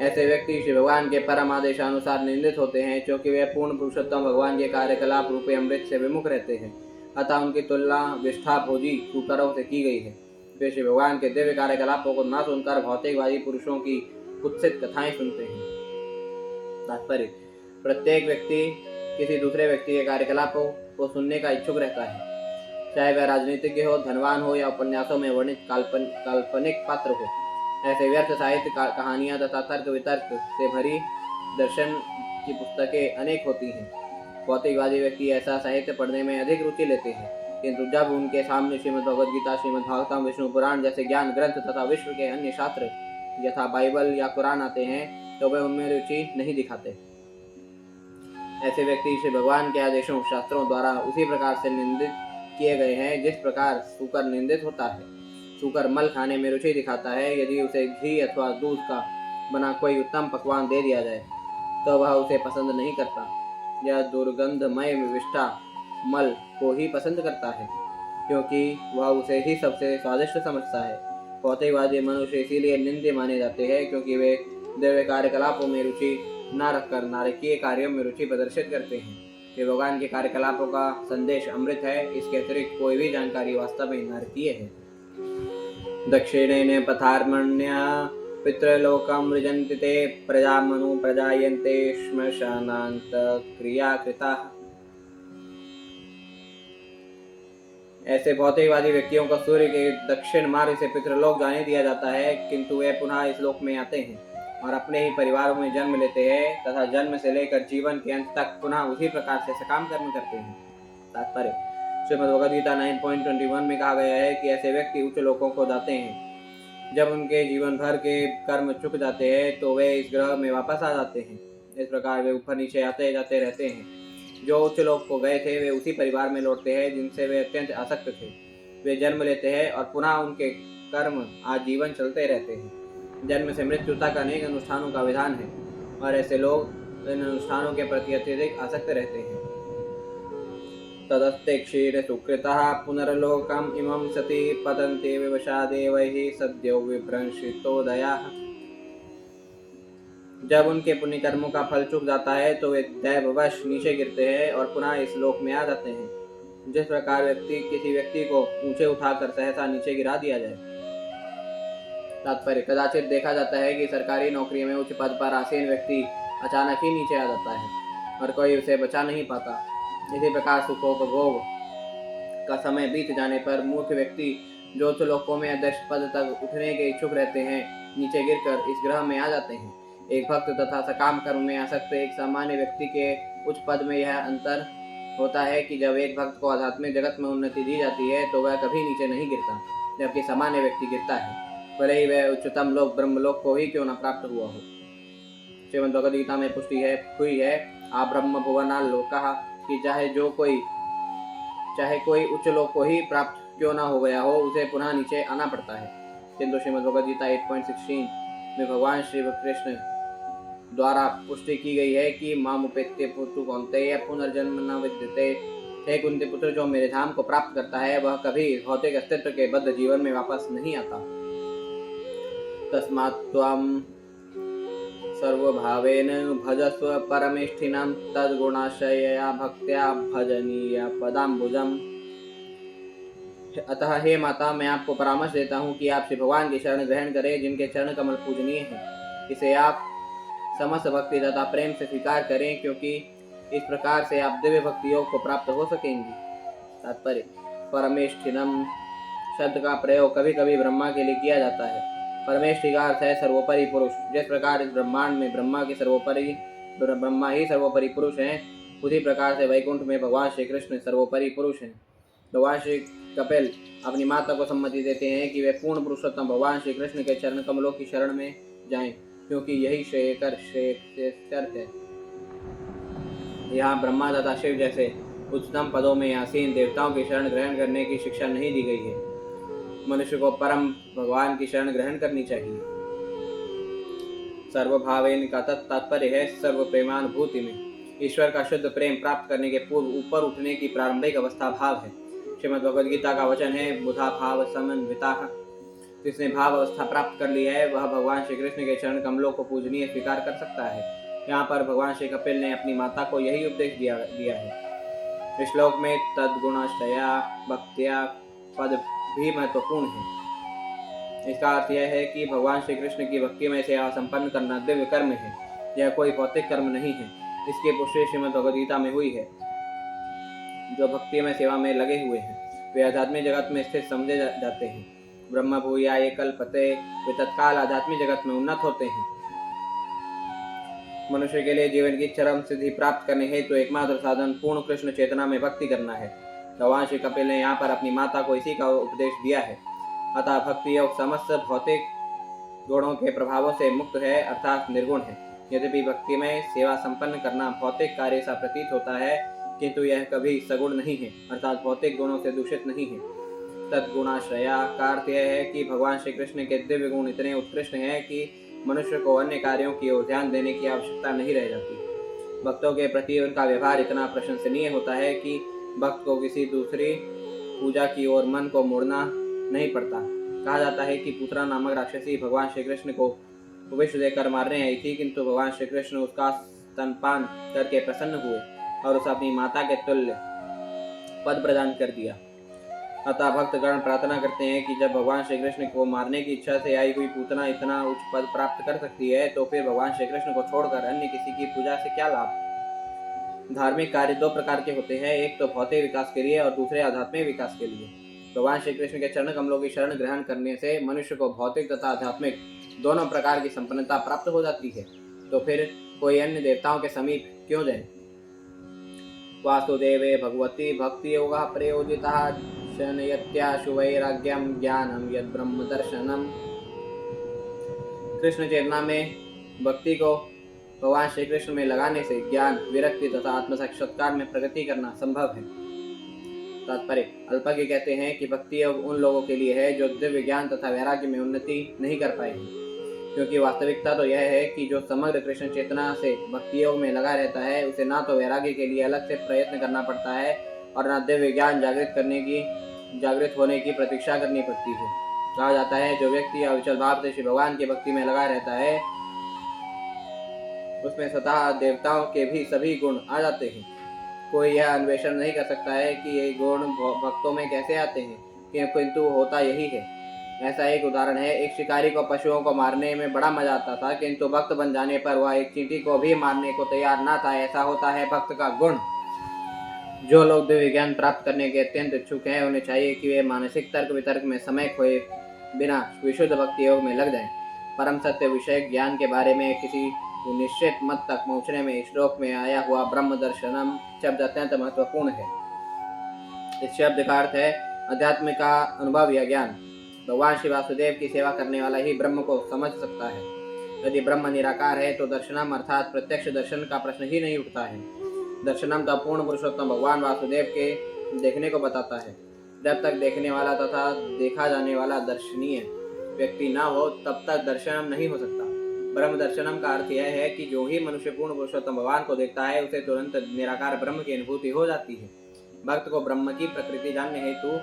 ऐसे व्यक्ति श्री भगवान के परम आदेशानुसार निंदित होते हैं क्योंकि वे पूर्ण पुरुषोत्तम भगवान के कार्यकलाप रूपे अमृत से विमुख रहते हैं। अतः उनकी तुलना विष्ठा भोजी शूकरों से की गई है। वे श्री भगवान के दिव्य कार्यकलापों को न सुनकर भौतिकवादी पुरुषों की कुत्सित कथाएं सुनते हैं। तात्पर्य: प्रत्येक व्यक्ति किसी दूसरे व्यक्ति के कार्यकलापों को सुनने का इच्छुक रहता है, चाहे वह राजनीतिज्ञ हो, धनवान हो या उपन्यासों में वर्णित काल्पनिक पात्र हो। ऐसे व्यर्थ साहित्य कहानियां तथा तर्क वितर्क से भरी दर्शन की पुस्तकें अनेक होती हैं। भौतिकवादी व्यक्ति ऐसा साहित्य पढ़ने में अधिक रुचि लेते हैं, किंतु जब उनके सामने श्रीमद् भगवद गीता, श्रीमद् भागवतम, विष्णु पुराण जैसे ज्ञान ग्रंथ तथा विश्व के अन्य शास्त्र यथा बाइबल या कुरान आते हैं तो वे उनमें रुचि नहीं दिखाते। ऐसे व्यक्ति श्री भगवान के आदेशों, शास्त्रों द्वारा उसी प्रकार से निंदित किए गए हैं जिस प्रकार सूकर निंदित होता है। सूकर मल खाने में रुचि दिखाता है। यदि उसे घी अथवा दूध का बना कोई उत्तम पकवान दे दिया जाए तो वह उसे पसंद नहीं करता। यह दुर्गंधमय विष्ठा मल को ही पसंद करता है क्योंकि वह उसे ही सबसे स्वादिष्ट समझता है। भौतिकवादी मनुष्य इसीलिए निंद्य माने जाते हैं क्योंकि वे दिव्य कार्यकलापों में रुचि न रखकर नारकीय कार्यों में रुचि प्रदर्शित करते हैं। कि भगवान के कार्यकलापों का संदेश अमृत है, इसके अतिरिक्त कोई भी जानकारी वास्तव में नारकीय है। दक्षिणेन पथार्मण्य पितृलोकं वृजन्ति ते प्रजामनु प्रजायन्ते श्मशानान्त क्रियाकृताः। ऐसे भौतिकवादी व्यक्तियों को सूर्य के दक्षिण मार्ग से पितृलोक जाने दिया जाता है, किंतु वे पुनः इस लोक में आते हैं। और अपने ही परिवारों में जन्म लेते हैं तथा जन्म से लेकर जीवन के अंत तक पुनः उसी प्रकार से सकाम कर्म करते हैं। तात्पर्य श्रीमद् भगवद गीता 9.21 में कहा गया है कि ऐसे व्यक्ति उच्च लोकों को जाते हैं। जब उनके जीवन भर के कर्म चुक जाते हैं तो वे इस ग्रह में वापस आ जाते हैं। इस प्रकार वे ऊपर नीचे आते जाते रहते हैं। जो उच्च लोक को गए थे वे उसी परिवार में लौटते हैं जिनसे वे अत्यंत आसक्त थे। वे जन्म लेते हैं और पुनः उनके कर्म आजीवन चलते रहते हैं। जन्म से मृत्यु तक अनेक अनुष्ठानों का विधान है और ऐसे लोग इन अनुष्ठानों के प्रति अत्यधिक आसक्त रहते हैं। तदस्ते क्षीर सुकृतः पुनर्लोकम इमं सति पतन्ते विवशादेवैः सद्यो विभ्रंशितोदयाः। जब उनके पुण्य कर्मों का फल चुक जाता है तो वे दैववश नीचे गिरते हैं और पुनः इस लोक में आ जाते हैं। जिस प्रकार किसी व्यक्ति को ऊंचे उठाकर सहसा नीचे गिरा दिया जाए। तात्पर्य कदाचित देखा जाता है कि सरकारी नौकरी में उच्च पद पर आसीन व्यक्ति अचानक ही नीचे आ जाता है और कोई उसे बचा नहीं पाता। इसी प्रकार सुखोपभोग का समय बीत जाने पर मूर्ख व्यक्ति जो उच्च लोकों में अध्यक्ष पद तक उठने के इच्छुक रहते हैं नीचे गिरकर इस ग्रह में आ जाते हैं। एक भक्त तथा सकाम कर्म में आसक्त एक सामान्य व्यक्ति के उच्च पद में यह अंतर होता है कि जब एक भक्त को आध्यात्मिक जगत में उन्नति दी जाती है तो वह कभी नीचे नहीं गिरता, जबकि सामान्य व्यक्ति गिरता है, भले ही वह उच्चतम लोक ब्रह्मलोक को ही क्यों न प्राप्त हुआ हो। श्रीमद् भगवद गीता में पुष्टि हुई है आ ब्रह्म भुवना लोकः कि चाहे कोई उच्च लोक को ही प्राप्त क्यों ना हो गया हो उसे पुनः नीचे आना पड़ता है। किंतु श्रीमद् भगवद गीता 8.16 में भगवान श्री कृष्ण द्वारा पुष्टि की गई है कि मामुपेत्य पुत्रु कौन्तेय पुनर्जन्म न विद्यते। हे कुंती पुत्र, जो मेरे धाम को प्राप्त करता है वह कभी भौतिक अस्तित्व के बद्ध जीवन में वापस नहीं आता। तस्मात् त्वं सर्वभावेन भजस्व परमेष्ठिनं तद्गुणाश्रयया भक्त्या भजनीय पदाम्बुजम्। अतः हे माता, मैं आपको परामर्श देता हूँ कि आप श्री भगवान की शरण ग्रहण करें जिनके चरण कमल पूजनीय हैं। इसे आप समस्त भक्ति तथा प्रेम से स्वीकार करें क्योंकि इस प्रकार से आप दिव्य भक्ति योग को प्राप्त हो सकेंगी। तात्पर्य परमेष्ठिनम शब्द का प्रयोग कभी कभी ब्रह्मा के लिए किया जाता है। परमेष्ठि का अर्थ है सर्वोपरि पुरुष। जिस प्रकार इस ब्रह्मांड में ब्रह्मा ही सर्वोपरि पुरुष हैं, उसी प्रकार से वैकुंठ में भगवान श्री कृष्ण सर्वोपरि पुरुष हैं। भगवान श्री कपिल अपनी माता को सम्मति देते हैं कि वे पूर्ण पुरुषोत्तम भगवान श्री कृष्ण के चरण कमलों की शरण में जाएं, क्योंकि यही श्रेयस्कर है। यहाँ ब्रह्मा तथा शिव जैसे उच्चतम पदों में आसीन देवताओं की शरण ग्रहण करने की शिक्षा नहीं दी गई है। मनुष्य को परम भगवान की शरण ग्रहण करनी चाहिए। सर्वभावेन का तात्पर्य है सर्व प्रेमानुभूति में ईश्वर का शुद्ध प्रेम प्राप्त करने के पूर्व ऊपर उठने की प्रारंभिक अवस्था भाव है। श्रीमद् भगवद गीता का वचन है बुधा भाव समन्विता। जिसने भाव अवस्था प्राप्त कर ली है वह भगवान श्री कृष्ण के चरण कमलों को पूजनीय स्वीकार कर सकता है। यहाँ पर भगवान श्री कपिल ने अपनी माता को यही उपदेश दिया है। इस श्लोक में तद्गुणाश्रया भक्त्या पद भी महत्वपूर्ण है। इसका अर्थ यह है कि भगवान श्री कृष्ण की भक्ति में सेवा संपन्न करना दिव्य कर्म है, यह कोई भौतिक कर्म नहीं है। इसकी पुष्टि श्रीमद् भगवद गीता में हुई है। जो भक्ति में सेवा में लगे हुए हैं वे आध्यात्मिक जगत में स्थित समझे जाते हैं। ब्रह्म भूया ये कल्पते, वे तत्काल आध्यात्मिक जगत में उन्नत होते हैं। मनुष्य के लिए जीवन की चरम सिद्धि प्राप्त करने हेतु तो एकमात्र साधन पूर्ण कृष्ण चेतना में भक्ति करना है। भगवान श्री कपिल ने यहाँ पर अपनी माता को इसी का उपदेश दिया है। अतः भक्ति योग समस्त भौतिक गुणों के प्रभावों से मुक्त है, अर्थात निर्गुण है। यद्यपि भक्ति में सेवा संपन्न करना भौतिक कार्य सा प्रतीत होता है, किंतु यह कभी सगुण नहीं है, अर्थात भौतिक गुणों से दूषित नहीं है। तद्गुणाश्रया का अर्थ यह है कि भगवान श्री कृष्ण के दिव्य गुण इतने उत्कृष्ट हैं कि मनुष्य को अन्य कार्यों की ओर ध्यान देने की आवश्यकता नहीं रह जाती। भक्तों के प्रति उनका व्यवहार इतना प्रशंसनीय होता है कि भक्त को किसी दूसरी पूजा की ओर मन को मोड़ना नहीं पड़ता। कहा जाता है कि पुत्रा नामक राक्षसी भगवान श्री कृष्ण को विष देकर मारने आई थी, किंतु भगवान श्री कृष्ण उसका स्तनपान करके प्रसन्न हुए और उसे अपनी माता के तुल्य पद प्रदान कर दिया। अतः भक्तगण प्रार्थना करते हैं कि जब भगवान श्री कृष्ण को मारने की इच्छा से आई हुई पूतना इतना उच्च पद प्राप्त कर सकती है तो फिर भगवान श्री कृष्ण को छोड़कर अन्य किसी की पूजा से क्या लाभ। धार्मिक कार्य दो प्रकार के होते हैं, एक तो भौतिक विकास के लिए और दूसरे आध्यात्मिक विकास के लिए। भगवान श्री कृष्ण के चरण कमलों की शरण ग्रहण करने से मनुष्य को भौतिक तथा आध्यात्मिक दोनों प्रकार की संपन्नता प्राप्त हो जाती है, तो फिर कोई अन्य देवताओं के समीप क्यों जाए। वासुदेवे भगवती भक्ति योग प्रयोजितः शनयत्याशु वैराग्यम ज्ञानम यद ब्रह्म दर्शनम। कृष्ण चेतना में भक्ति को भगवान श्री कृष्ण में लगाने से ज्ञान, विरक्ति तथा आत्म साक्षात्कार में प्रगति करना संभव है। तात्पर्य, अल्पज्ञ कहते हैं कि भक्ति योग उन लोगों के लिए है जो दिव्य ज्ञान तथा वैराग्य में उन्नति नहीं कर पाए हैं, क्योंकि वास्तविकता तो यह है कि जो समग्र कृष्ण चेतना से भक्ति योग में लगा रहता है उसे ना तो वैराग्य के लिए अलग से प्रयत्न करना पड़ता है और ना दिव्य ज्ञान जागृत होने की प्रतीक्षा करनी पड़ती है। कहा जाता है जो व्यक्ति अविचल भाव से श्री भगवान की भक्ति में लगा रहता है उसमें स्वतः देवताओं के भी सभी गुण आ जाते हैं। कोई यह अन्वेषण नहीं कर सकता है कि ये गुण भक्तों में कैसे आते हैं, किंतु होता यही है। ऐसा एक उदाहरण है, एक शिकारी को पशुओं को मारने में बड़ा मजा आता था, किंतु भक्त बन जाने पर वह एक चींटी को भी मारने को तैयार न था। ऐसा होता है भक्त का गुण। जो लोग दिव्य ज्ञान प्राप्त करने के अत्यंत इच्छुक हैं उन्हें चाहिए कि वे मानसिक तर्क वितर्क में समय खोए बिना विशुद्ध भक्ति योग में लग जाएं। परम सत्य विषय ज्ञान के बारे में किसी निश्चित मत तक पहुंचने में श्लोक में आया हुआ ब्रह्म दर्शनम शब्द अत्यंत महत्वपूर्ण है। इस शब्द का अर्थ है अध्यात्म का अनुभव या ज्ञान। भगवान श्री वासुदेव की सेवा करने वाला ही ब्रह्म को समझ सकता है। यदि ब्रह्म निराकार है तो दर्शनम अर्थात प्रत्यक्ष दर्शन का प्रश्न ही नहीं उठता है। दर्शनम का पूर्ण पुरुषोत्तम भगवान वासुदेव के देखने को बताता है। जब तक देखने वाला तथा देखा जाने वाला दर्शनीय व्यक्ति न हो तब तक दर्शनम नहीं हो सकता। ब्रह्म दर्शनम का अर्थ यह है कि जो ही मनुष्य पूर्ण पुरुषोत्तम भगवान को देखता है उसे तुरंत निराकार ब्रह्म की अनुभूति हो जाती है। भक्त को ब्रह्म की प्रकृति जानने हेतु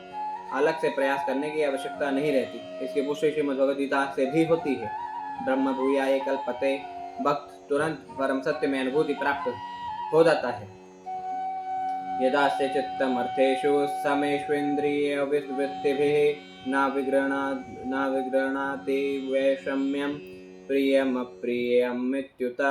अलग से प्रयास करने की आवश्यकता नहीं रहती। इसकी पुष्टि श्रीमद्भगवद गीता से भी होती है। ब्रह्म भूयाय कल्पते, भक्त तुरंत परम सत्य में अनुभूति प्राप्त हो जाता है। यदा से चित्तम अर्थेषु समेष्वेन्द्रिय वृत्तिभिः न विगृह्णाति वैषम्यम प्रियम अप्रियम इत्युत।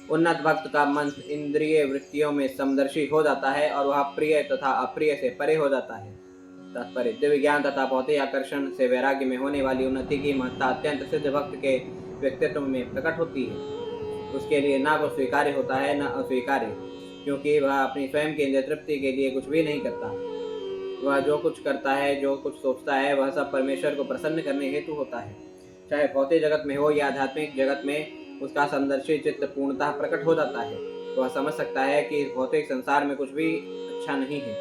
उन्नत भक्त का मन इंद्रिय वृत्तियों में समदर्शी हो जाता है और वह प्रिय तथा अप्रिय से परे हो जाता है। तात्पर्य, दिव्य ज्ञान तथा भौतिक आकर्षण से वैराग्य में होने वाली उन्नति की महत्ता अत्यंत सिद्ध भक्त के व्यक्तित्व में प्रकट होती है। उसके लिए न वो स्वीकार्य होता है न अस्वीकार्य, क्योंकि वह अपनी स्वयं की इंद्रिय तृप्ति के लिए कुछ भी नहीं करता। वह जो कुछ करता है, जो कुछ सोचता है, वह सब परमेश्वर को प्रसन्न करने हेतु होता है। चाहे भौतिक जगत में हो या आध्यात्मिक जगत में उसका समदर्शी चित्त पूर्णतः प्रकट हो जाता है। वह समझ सकता है कि इस भौतिक संसार में कुछ भी अच्छा नहीं है।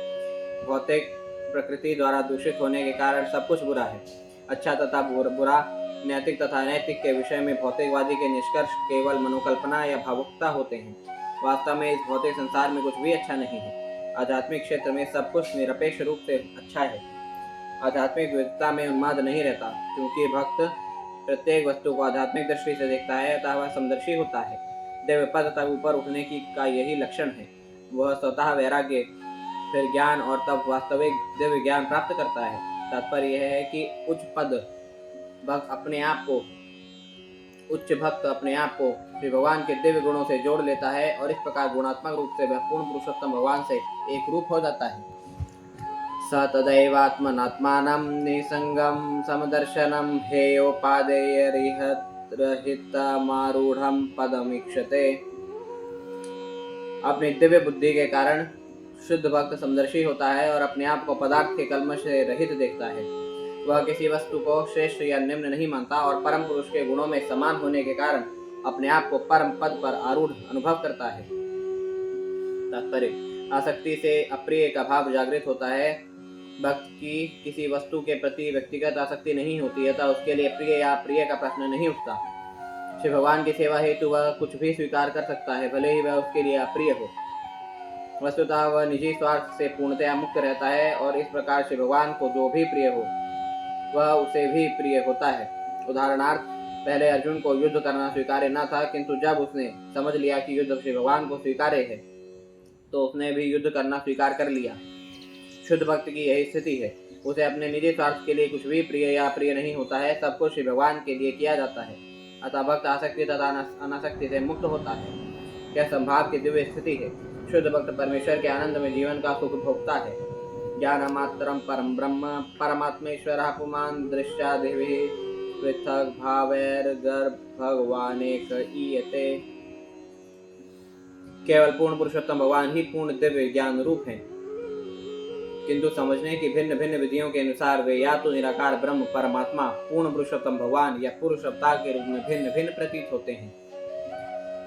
भौतिक प्रकृति द्वारा दूषित होने के कारण सब कुछ बुरा है। अच्छा तथा बुरा, नैतिक तथा अनैतिक के विषय में भौतिकवादी के निष्कर्ष केवल मनोकल्पना या भावुकता होते हैं। वास्तव में इस भौतिक संसार में कुछ भी अच्छा नहीं है। आध्यात्मिक क्षेत्र में सब कुछ निरपेक्ष रूप से अच्छा है। आध्यात्मिक विविधता में उन्माद नहीं रहता, क्योंकि भक्त प्रत्येक वस्तु को आध्यात्मिक दृष्टि से देखता है अतः वह समदर्शी होता है। दिव्य पद तक ऊपर उठने का यही लक्षण है। वह स्वतः वैराग्य, फिर ज्ञान और तब वास्तविक दिव्य ज्ञान प्राप्त करता है। तात्पर्य यह है कि उच्च भक्त अपने आप को श्री भगवान के दिव्य गुणों से जोड़ लेता है और इस प्रकार गुणात्मक रूप से वह पूर्ण पुरुषोत्तम भगवान से एक रूप हो जाता है। स तदैवात्मनात्मानं निसंगं समदर्शनं हेयोपादेयरिहतरहितमारूढ़ं पदमीक्षते। अपनी दिव्य बुद्धि के कारण शुद्ध भक्त समदर्शी होता है और अपने आप को पदार्थ के कल्मश से रहित देखता है। वह किसी वस्तु को श्रेष्ठ या निम्न नहीं मानता और परम पुरुष के गुणों में समान होने के कारण अपने आप को परम पद पर आरूढ़ अनुभव करता है। तात्पर्य, आसक्ति से अप्रिय का भाव जागृत होता है। भक्त की किसी वस्तु के प्रति व्यक्तिगत आसक्ति नहीं होती है, तथा उसके लिए प्रिय या अप्रिय का प्रश्न नहीं उठता। श्री भगवान की सेवा हेतु वह कुछ भी स्वीकार कर सकता है, भले ही वह उसके लिए अप्रिय हो। वस्तुतः वह निजी स्वार्थ से पूर्णतया मुक्त रहता है और इस प्रकार श्री भगवान को जो भी प्रिय हो वह उसे भी प्रिय होता है। उदाहरणार्थ, पहले अर्जुन को युद्ध करना स्वीकार्य न था, किंतु जब उसने समझ लिया कि युद्ध श्री भगवान को स्वीकार्य है तो उसने भी युद्ध करना स्वीकार कर लिया। शुद्ध भक्त की यही स्थिति है। उसे अपने निजी स्वार्थ के लिए कुछ भी प्रिय या अप्रिय नहीं होता है, सब कुछ श्री भगवान के लिए किया जाता है। अतः भक्त आसक्ति तथा अनासक्ति से मुक्त होता है। यह संभाव की दिव्य स्थिति है। शुद्ध भक्त परमेश्वर के आनंद में जीवन का सुख भोगता है। ज्ञानमात्रं परम ब्रह्म परमात्मेश्वरः पुमान् दृश्यादिभिः पृथक भावैर्गर्भ भगवानेक ईयते। केवल पूर्ण पुरुषोत्तम भगवान ही पूर्ण दिव्य ज्ञान रूप हैं, किंतु समझने की भिन्न भिन्न विधियों के अनुसार वे या तो निराकार ब्रह्म परमात्मा पूर्ण पुरुषोत्तम भगवान या पुरुष अवतार के रूप में भिन्न भिन्न प्रतीत होते हैं।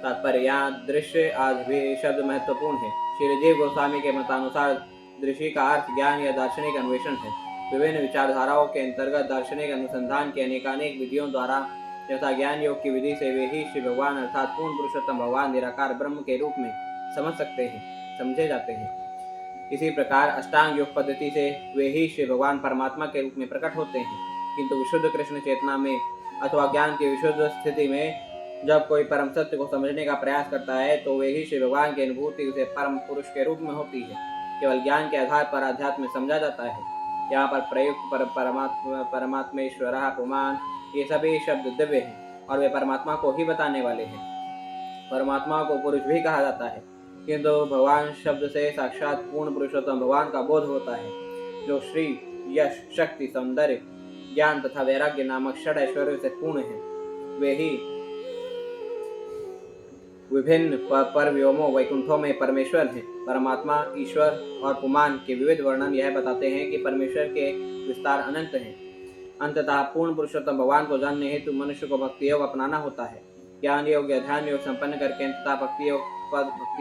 तात्पर्य यहाँ दृश्य आज भी शब्द महत्वपूर्ण है। श्री जीव गोस्वामी के मतानुसार दृश्य का अर्थ ज्ञान या दार्शनिक अन्वेषण है। विभिन्न विचारधाराओं के अंतर्गत दार्शनिक अनुसंधान के अनेकानेक विधियों द्वारा यथा ज्ञान योग की विधि से वे ही श्री भगवान अर्थात पूर्ण पुरुषोत्तम भगवान निराकार ब्रह्म के रूप में समझे जाते हैं। इसी प्रकार अष्टांग योग पद्धति से वे ही श्री भगवान परमात्मा के रूप में प्रकट होते हैं। किंतु विशुद्ध कृष्ण चेतना में अथवा ज्ञान की विशुद्ध स्थिति में जब कोई परम सत्य को समझने का प्रयास करता है तो वे ही श्री भगवान की अनुभूति उसे परम पुरुष के रूप में होती है। केवल ज्ञान के आधार पर अध्यात्म समझा जाता है। यहाँ पर प्रयुक्त परमात्मेश्वर पुमान ये सभी शब्द दिव्य हैं और वे परमात्मा को ही बताने वाले हैं। परमात्मा को पुरुष भी कहा जाता है, किंतु भगवान शब्द से साक्षात पूर्ण पुरुषोत्तम भगवान का बोध होता है, जो श्री यश शक्ति सौंदर्य ज्ञान तथा वैराग्य नामक षड ऐश्वर्यों से पूर्ण है। वे ही विभिन्न परव्योमों वैकुंठों में परमेश्वर हैं। परमात्मा ईश्वर और पुमान के विविध वर्णन यह बताते हैं कि परमेश्वर के विस्तार अनंत हैं। अंततः पूर्ण पुरुषोत्तम भगवान को जानने हेतु मनुष्य को भक्ति योग अपनाना होता है। ज्ञान योग या ध्यान योग संपन्न करके अंततः भक्ति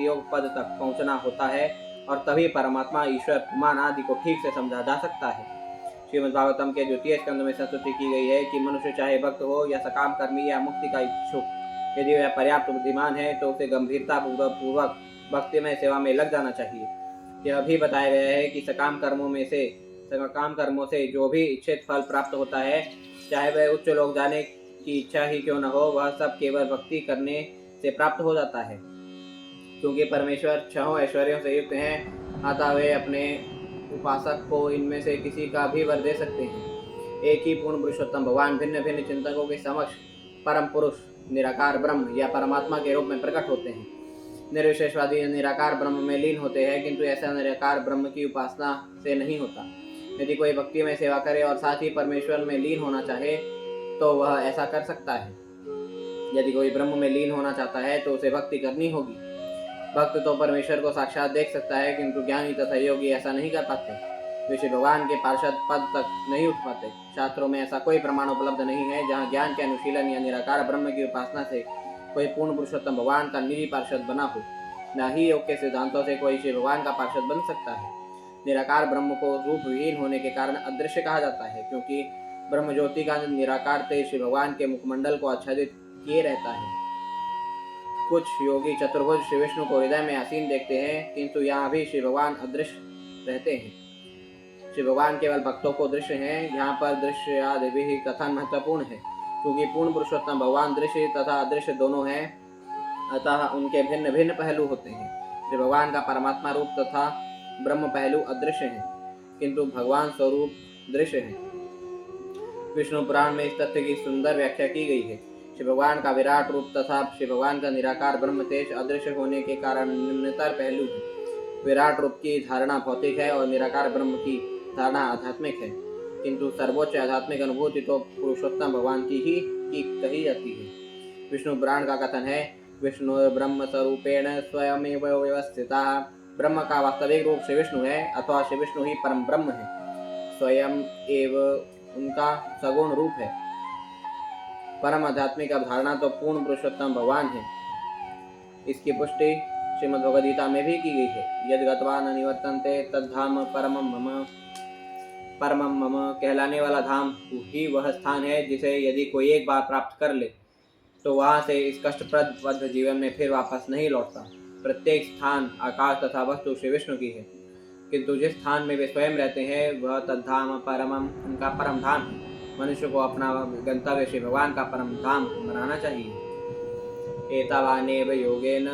योग पद तक पहुंचना होता है और तभी परमात्मा ईश्वर पुमान आदि को ठीक से समझा जा सकता है। श्रीमद् भागवतम के द्वितीय स्कंद में स्तुति की गई है कि मनुष्य चाहे भक्त हो या सकाम कर्मी या मुक्ति का इच्छुक, यदि वह पर्याप्त बुद्धिमान है तो उसे गंभीरता पूर्वक भक्ति में सेवा में लग जाना चाहिए। यह भी बताया गया है कि सकाम कर्मों से जो भी इच्छित फल प्राप्त होता है, चाहे वह उच्च लोक जाने की इच्छा ही क्यों न हो, वह सब केवल भक्ति करने से प्राप्त हो जाता है। क्योंकि परमेश्वर छहों ऐश्वर्यों से युक्त हैं, अतः वे अपने उपासक को इनमें से किसी का भी वर दे सकते हैं। एक ही पूर्ण पुरुषोत्तम भगवान भिन्न भिन्न चिंतकों के समक्ष परम पुरुष निराकार ब्रह्म या परमात्मा के रूप में प्रकट होते हैं। निर्विशेषवादी निराकार ब्रह्म में लीन होते हैं, किंतु ऐसा निराकार ब्रह्म की उपासना से नहीं होता। यदि कोई भक्ति में सेवा करे और साथ ही परमेश्वर में लीन होना चाहे तो वह ऐसा कर सकता है। यदि कोई ब्रह्म में लीन होना चाहता है तो उसे भक्ति करनी होगी। भक्त तो परमेश्वर को साक्षात देख सकता है, किंतु ज्ञानी तथा योगी ऐसा नहीं कर पाते। वे श्री भगवान के पार्षद पद तक नहीं उठ पाते। शास्त्रों में ऐसा कोई प्रमाण उपलब्ध नहीं है जहाँ ज्ञान के अनुशीलन या निराकार ब्रह्म की उपासना से कोई पूर्ण पुरुषोत्तम भगवान का निजी पार्षद बना हो। न ही योग के सिद्धांतों से कोई श्री भगवान का पार्षद बन सकता है। निराकार ब्रह्म को रूप विहीन होने के कारण अदृश्य कहा जाता है, क्योंकि ब्रह्म ज्योति का निराकार तेज श्री भगवान के मुखमंडल को आच्छादित किए रहता है। कुछ योगी चतुर्भुज श्री विष्णु को हृदय में आसीन देखते हैं, किंतु यहाँ भी श्री भगवान अदृश्य रहते हैं। श्री भगवान केवल भक्तों को दृश्य हैं। यहाँ पर दृश्य आदि भी कथन महत्वपूर्ण है, क्योंकि पूर्ण पुरुषोत्तम भगवान दृश्य तथा अदृश्य दोनों हैं, अतः उनके भिन्न भिन्न पहलू होते हैं। श्री भगवान का परमात्मा रूप तथा ब्रह्म पहलू अदृश्य है, किंतु भगवान स्वरूप दृश्य है। विष्णु पुराण में इस तथ्य की सुंदर व्याख्या की गई है। श्री भगवान का विराट रूप तथा श्री भगवान का निराकार ब्रह्म तेज अदृश्य होने के कारण निम्नतर पहलू है। विराट रूप की धारणा भौतिक है और निराकार ब्रह्म की धारणा आध्यात्मिक है, किंतु सर्वोच्च आध्यात्मिक अनुभूति तो पुरुषोत्तम भगवान की कही जाती है। विष्णु पुराण का कथन है, विष्णु ब्रह्म स्वरूपेण स्वयमेव व्यवस्थिता। ब्रह्म का वास्तविक रूप श्री विष्णु है अथवा श्री विष्णु ही परम ब्रह्म है, स्वयं एव उनका सगुण रूप है। परम आध्यात्मिक अवधारणा तो पूर्ण पुरुषोत्तम भगवान है। इसकी पुष्टि श्रीमद् भगवद गीता में भी की गई है। यद गत्वा न निवर्तन्ते तद्धाम परमं मम। परमं मम कहलाने वाला धाम ही वह स्थान है जिसे यदि कोई एक बार प्राप्त कर ले तो वहां से इस कष्टप्रद बद्ध जीवन में फिर वापस नहीं लौटता। प्रत्येक स्थान आकाश तथा वस्तु श्री विष्णु की है, किंतु जिस स्थान में वे स्वयं रहते हैं वह तद्धाम परमं उनका परम धाम है। मनुष्य को अपना गंतव्य श्री भगवान का परम धाम बनाना चाहिए। एतावानेव योगेन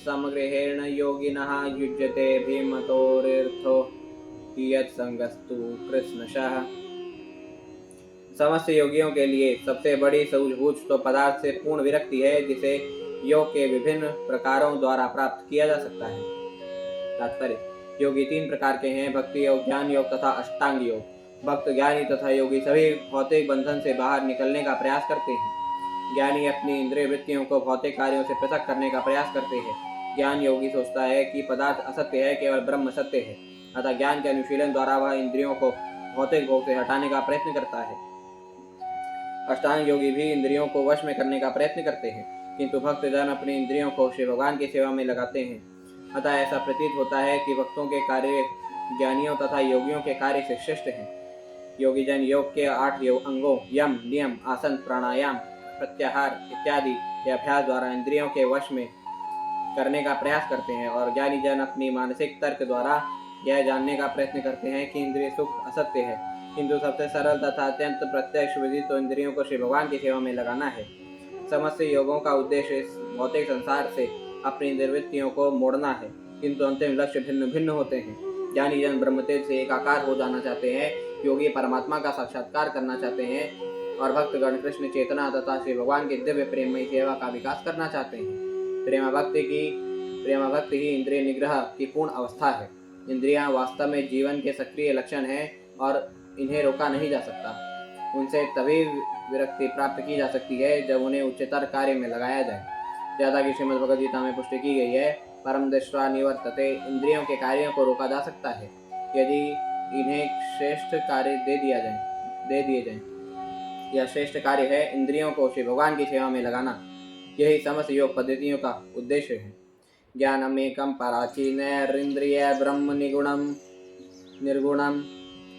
समग्रहेण योगिनः युज्यते भीमतोरिर्थो यत् संगस्तु कृष्णशः। समस्त योगियों के लिए सबसे बड़ी सूझबूझ तो पदार्थ से पूर्ण विरक्ति है, जिसे योग के विभिन्न प्रकारों द्वारा प्राप्त किया जा सकता है। तात्पर्य, योगी तीन प्रकार के हैं, भक्ति योग, ज्ञान योग तथा अष्टांग योग। भक्त, ज्ञानी तथा योगी सभी भौतिक बंधन से बाहर निकलने का प्रयास करते हैं। ज्ञानी अपनी इंद्रिय वृत्तियों को भौतिक कार्यों से पृथक करने का प्रयास करते हैं। ज्ञान योगी सोचता है कि पदार्थ असत्य है, केवल ब्रह्म सत्य है। अतः ज्ञान के अनुशीलन द्वारा वह इंद्रियों को भौतिक भोग से हटाने का प्रयत्न करता है। अष्टांग योगी भी इंद्रियों को वश में करने का प्रयत्न करते हैं, किंतु भक्त जन अपनी इंद्रियों को श्री भगवान की सेवा में लगाते हैं। अतः ऐसा प्रतीत होता है कि भक्तों के कार्य ज्ञानियों तथा योगियों के कार्य से श्रेष्ठ हैं। योगी जन योग के 8 अंगों यम, नियम, आसन, प्राणायाम, प्रत्याहार इत्यादि के अभ्यास द्वारा इंद्रियों के वश में करने का प्रयास करते हैं, और ज्ञानी जन अपनी मानसिक तर्क द्वारा यह जानने का प्रयत्न करते हैं कि इंद्रिय सुख असत्य है, किंतु सबसे सरल तथा अत्यंत प्रत्यक्ष विधि तो इंद्रियों को श्री भगवान की सेवा में लगाना है। समस्त योगों का उद्देश्य इस भौतिक संसार से अपनी निर्वृत्तियों को मोड़ना है, किंतु अंतिम लक्ष्य भिन्न भिन्न होते हैं। ज्ञानी जन ब्रह्मतेज से एकाकार हो जाना चाहते हैं, योगी परमात्मा का साक्षात्कार करना चाहते हैं, और भक्तगण कृष्ण चेतना तथा श्री भगवान के दिव्य प्रेममयी सेवा का विकास करना चाहते हैं। प्रेम भक्ति ही इंद्रिय निग्रह की पूर्ण अवस्था है। इंद्रियां वास्तव में जीवन के सक्रिय लक्षण हैं और इन्हें रोका नहीं जा सकता। उनसे तभी विरक्ति प्राप्त की जा सकती है जब उन्हें उच्चतर कार्य में लगाया जाए। जैसा कि श्रीमद् भगवद गीता में पुष्टि की गई है, परम दृष्ट्वा निवर्तते, इंद्रियों के कार्यों को रोका जा सकता है यदि इन्हें श्रेष्ठ कार्य दे दिए जाएं। यह श्रेष्ठ कार्य है इंद्रियों को श्री भगवान की सेवा में लगाना। यही समस्त योग पद्धतियों का उद्देश्य है। ज्ञानमेकं पराचीनैरिन्द्रिय ब्रह्म निर्गुणम्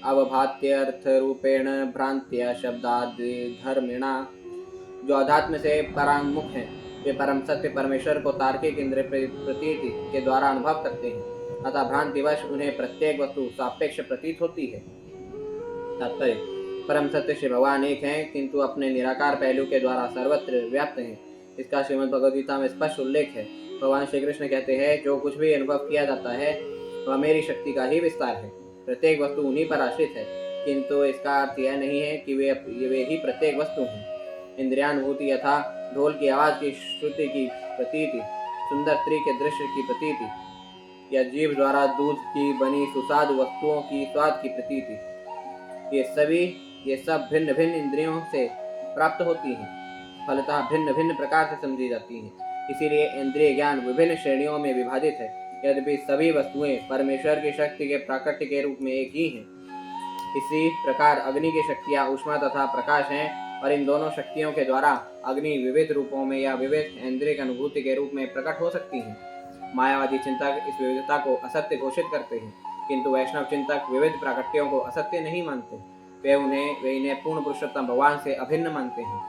अवभात्यर्थरूपेण भ्रांत्या शब्दादिधर्मिणा। जो अध्यात्म से परांगमुख हैं, वे परम सत्य परमेश्वर को तार्किक इंद्रिय प्रतीति के द्वारा अनुभव करते हैं, अतः भ्रांतिवश उन्हें प्रत्येक वस्तु सापेक्ष प्रतीत होती है। तात्पर्य: परम सत्य श्री भगवान एक हैं, किंतु अपने निराकार पहलू के द्वारा सर्वत्र व्याप्त हैं। इसका श्रीमद् भगवद गीता में स्पष्ट उल्लेख है। भगवान श्री कृष्ण कहते हैं, जो कुछ भी अनुभव किया जाता है वह मेरी शक्ति का ही विस्तार है। प्रत्येक वस्तु उन्हीं पर आश्रित है, किंतु इसका अर्थ यह नहीं है कि वे ही प्रत्येक वस्तु हैं। इंद्रियानुभूति यथा ढोल की आवाज की श्रुति की प्रतीति, सुंदर स्त्री के दृश्य की प्रतीति, या जीभ द्वारा दूध की बनी सुस्वादु वस्तुओं की स्वाद की प्रतीति, ये सब भिन्न भिन्न इंद्रियों से प्राप्त होती हैं, फलतः भिन्न भिन्न प्रकार से समझी जाती हैं। इसीलिए इंद्रिय ज्ञान विभिन्न श्रेणियों में विभाजित है, यद्यपि सभी वस्तुएं परमेश्वर की शक्ति के प्राकट्य के रूप में एक ही हैं। इसी प्रकार अग्नि की शक्तियाँ ऊष्मा तथा प्रकाश हैं, और इन दोनों शक्तियों के द्वारा अग्नि विविध रूपों में या विविध इंद्रिय अनुभूति के रूप में प्रकट हो सकती हैं। मायावादी चिंतक इस विविधता को असत्य घोषित करते हैं, किंतु वैष्णव चिंतक विविध प्राकट्यों को असत्य नहीं मानते। वे इन्हें पूर्ण पुरुषोत्तम भगवान से अभिन्न मानते हैं,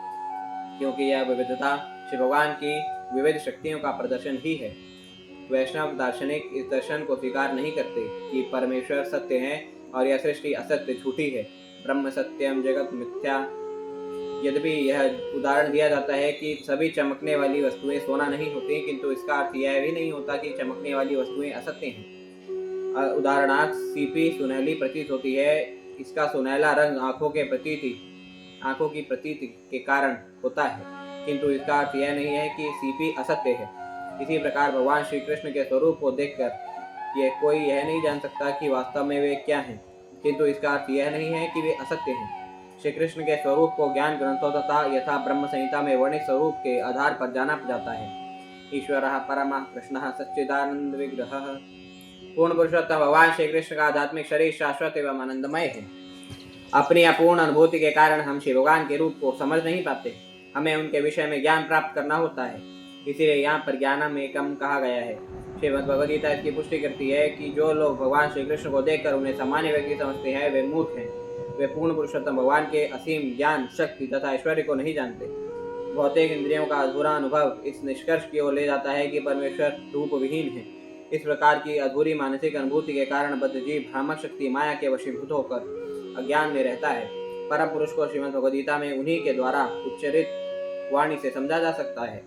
क्योंकि यह विविधता श्री भगवान की विविध शक्तियों का प्रदर्शन ही है। वैष्णव दार्शनिक इस दर्शन को स्वीकार नहीं करते कि परमेश्वर सत्य है और यह सृष्टि असत्य झूठी है। ब्रह्म सत्यम जगत मिथ्या। यद्यपि यह उदाहरण दिया जाता है कि सभी चमकने वाली वस्तुएं सोना नहीं होती, किंतु इसका अर्थ यह भी नहीं होता कि चमकने वाली वस्तुएं असत्य हैं। उदाहरणार्थ सीपी सुनहली प्रतीत होती है, इसका सुनहला रंग आंखों की प्रतीति के कारण होता है, किंतु इसका अर्थ यह नहीं है कि सीपी असत्य है। इसी प्रकार भगवान श्री कृष्ण के स्वरूप को देखकर कोई यह नहीं जान सकता कि वास्तव में वे क्या हैं, किंतु इसका अर्थ यह नहीं है कि वे असत्य हैं। श्री कृष्ण के स्वरूप को ज्ञान ग्रंथों तथा यथा ब्रह्म संहिता में वर्णित स्वरूप के आधार पर जाना जाता है। ईश्वरः परमः कृष्णः सच्चिदानंद विग्रहः। पूर्ण पुरुषोत्तम भगवान श्री कृष्ण का आध्यात्मिक शरीर शाश्वत एवं आनंदमय है। अपनी अपूर्ण अनुभूति के कारण हम श्री भगवान के रूप को समझ नहीं पाते। हमें उनके विषय में ज्ञान प्राप्त करना होता है, इसीलिए यहाँ पर ज्ञानम एकम कहा गया है। श्रीमद् भगवद गीता इसकी पुष्टि करती है कि जो लोग भगवान श्री कृष्ण को देखकर उन्हें सामान्य व्यक्ति समझते हैं, वे मूर्ख हैं। वे पूर्ण पुरुषोत्तम भगवान के असीम ज्ञान, शक्ति तथा ऐश्वर्य को नहीं जानते। भौतिक इंद्रियों का अधूरा अनुभव इस निष्कर्ष की ओर ले जाता है कि परमेश्वर रूप विहीन है। इस प्रकार की अधूरी मानसिक अनुभूति के कारण बद्ध जीव भ्रामक शक्ति माया के वशीभूत होकर अज्ञान में रहता है। परम पुरुष को श्रीमद् भगवद गीता में उन्हीं के द्वारा उच्चरित वाणी से समझा जा सकता है,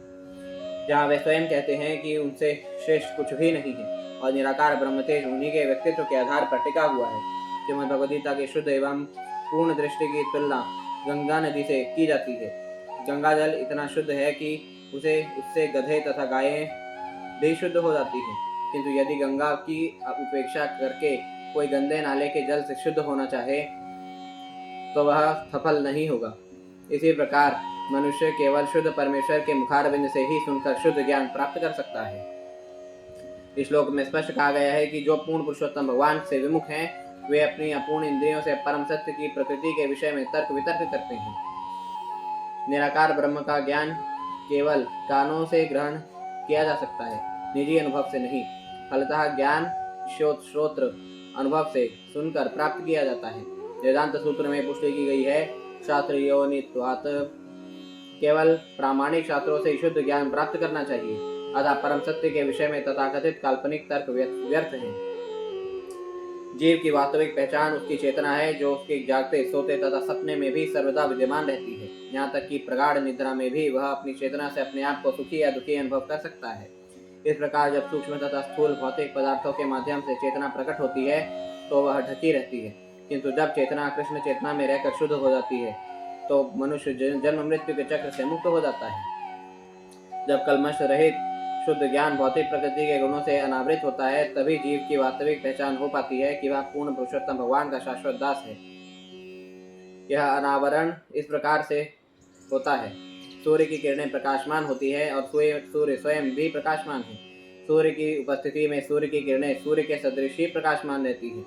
जहाँ वे स्वयं कहते हैं कि उनसे श्रेष्ठ कुछ भी नहीं है और निराकार ब्रह्म तेज उन्हीं के व्यक्तित्व के आधार पर टिका हुआ है। श्रीमद् भगवद गीता की शुद्ध एवं पूर्ण दृष्टि की तुलना गंगा नदी से की जाती है। गंगा जल इतना शुद्ध है कि उससे गधे तथा गायें भी शुद्ध हो जाती हैं, किंतु यदि गंगा की उपेक्षा करके कोई गंदे नाले के जल से शुद्ध होना चाहे तो वह सफल नहीं होगा। इसी प्रकार मनुष्य केवल शुद्ध परमेश्वर के मुखारविंद से ही सुनकर शुद्ध ज्ञान प्राप्त कर सकता है। इस श्लोक में स्पष्ट कहा गया है कि जो पूर्ण पुरुषोत्तम भगवान से विमुख हैं, वे अपनी अपूर्ण इंद्रियों से परम सत्य की प्रकृति के विषय में तर्क वितर्क करते हैं। निराकार ब्रह्म का ज्ञान केवल कानों से ग्रहण किया जा सकता है, निजी अनुभव से नहीं। फलतः ज्ञान श्रोत्र अनुभव से सुनकर प्राप्त किया जाता है। वेदांत सूत्र में पुष्टि की गई है, शास्त्रयोनित्वात्, केवल प्रामाणिक शास्त्रों से शुद्ध ज्ञान प्राप्त करना चाहिए। अतः परम सत्य के विषय में तथाकथित काल्पनिक तर्क व्यर्थ हैं। जीव की वास्तविक पहचान उसकी चेतना है, जो उसके जागते, सोते तथा सपने में भी सर्वदा विद्यमान रहती है। यहाँ तक कि प्रगाढ़ निद्रा में भी वह अपनी चेतना से अपने आप को सुखी या दुखी अनुभव कर सकता है। इस प्रकार जब सूक्ष्म तथा स्थूल भौतिक पदार्थों के माध्यम से चेतना प्रकट होती है तो वह ढकी रहती है, किंतु जब चेतना कृष्ण चेतना में रहकर शुद्ध हो जाती है तो मनुष्य जन्म मृत्यु के चक्र से मुक्त हो जाता है। जब कल्मश रहित शुद्ध ज्ञान भौतिक प्रकृति के गुणों से अनावृत होता है, तभी जीव की वास्तविक पहचान हो पाती है कि वह पूर्ण पुरुषोत्तम भगवान का शाश्वत दास है। यह अनावरण इस प्रकार से होता है, सूर्य की किरणें प्रकाशमान होती है और सूर्य स्वयं भी प्रकाशमान है। सूर्य की उपस्थिति में सूर्य की किरणें सूर्य के सदृश ही प्रकाशमान रहती है,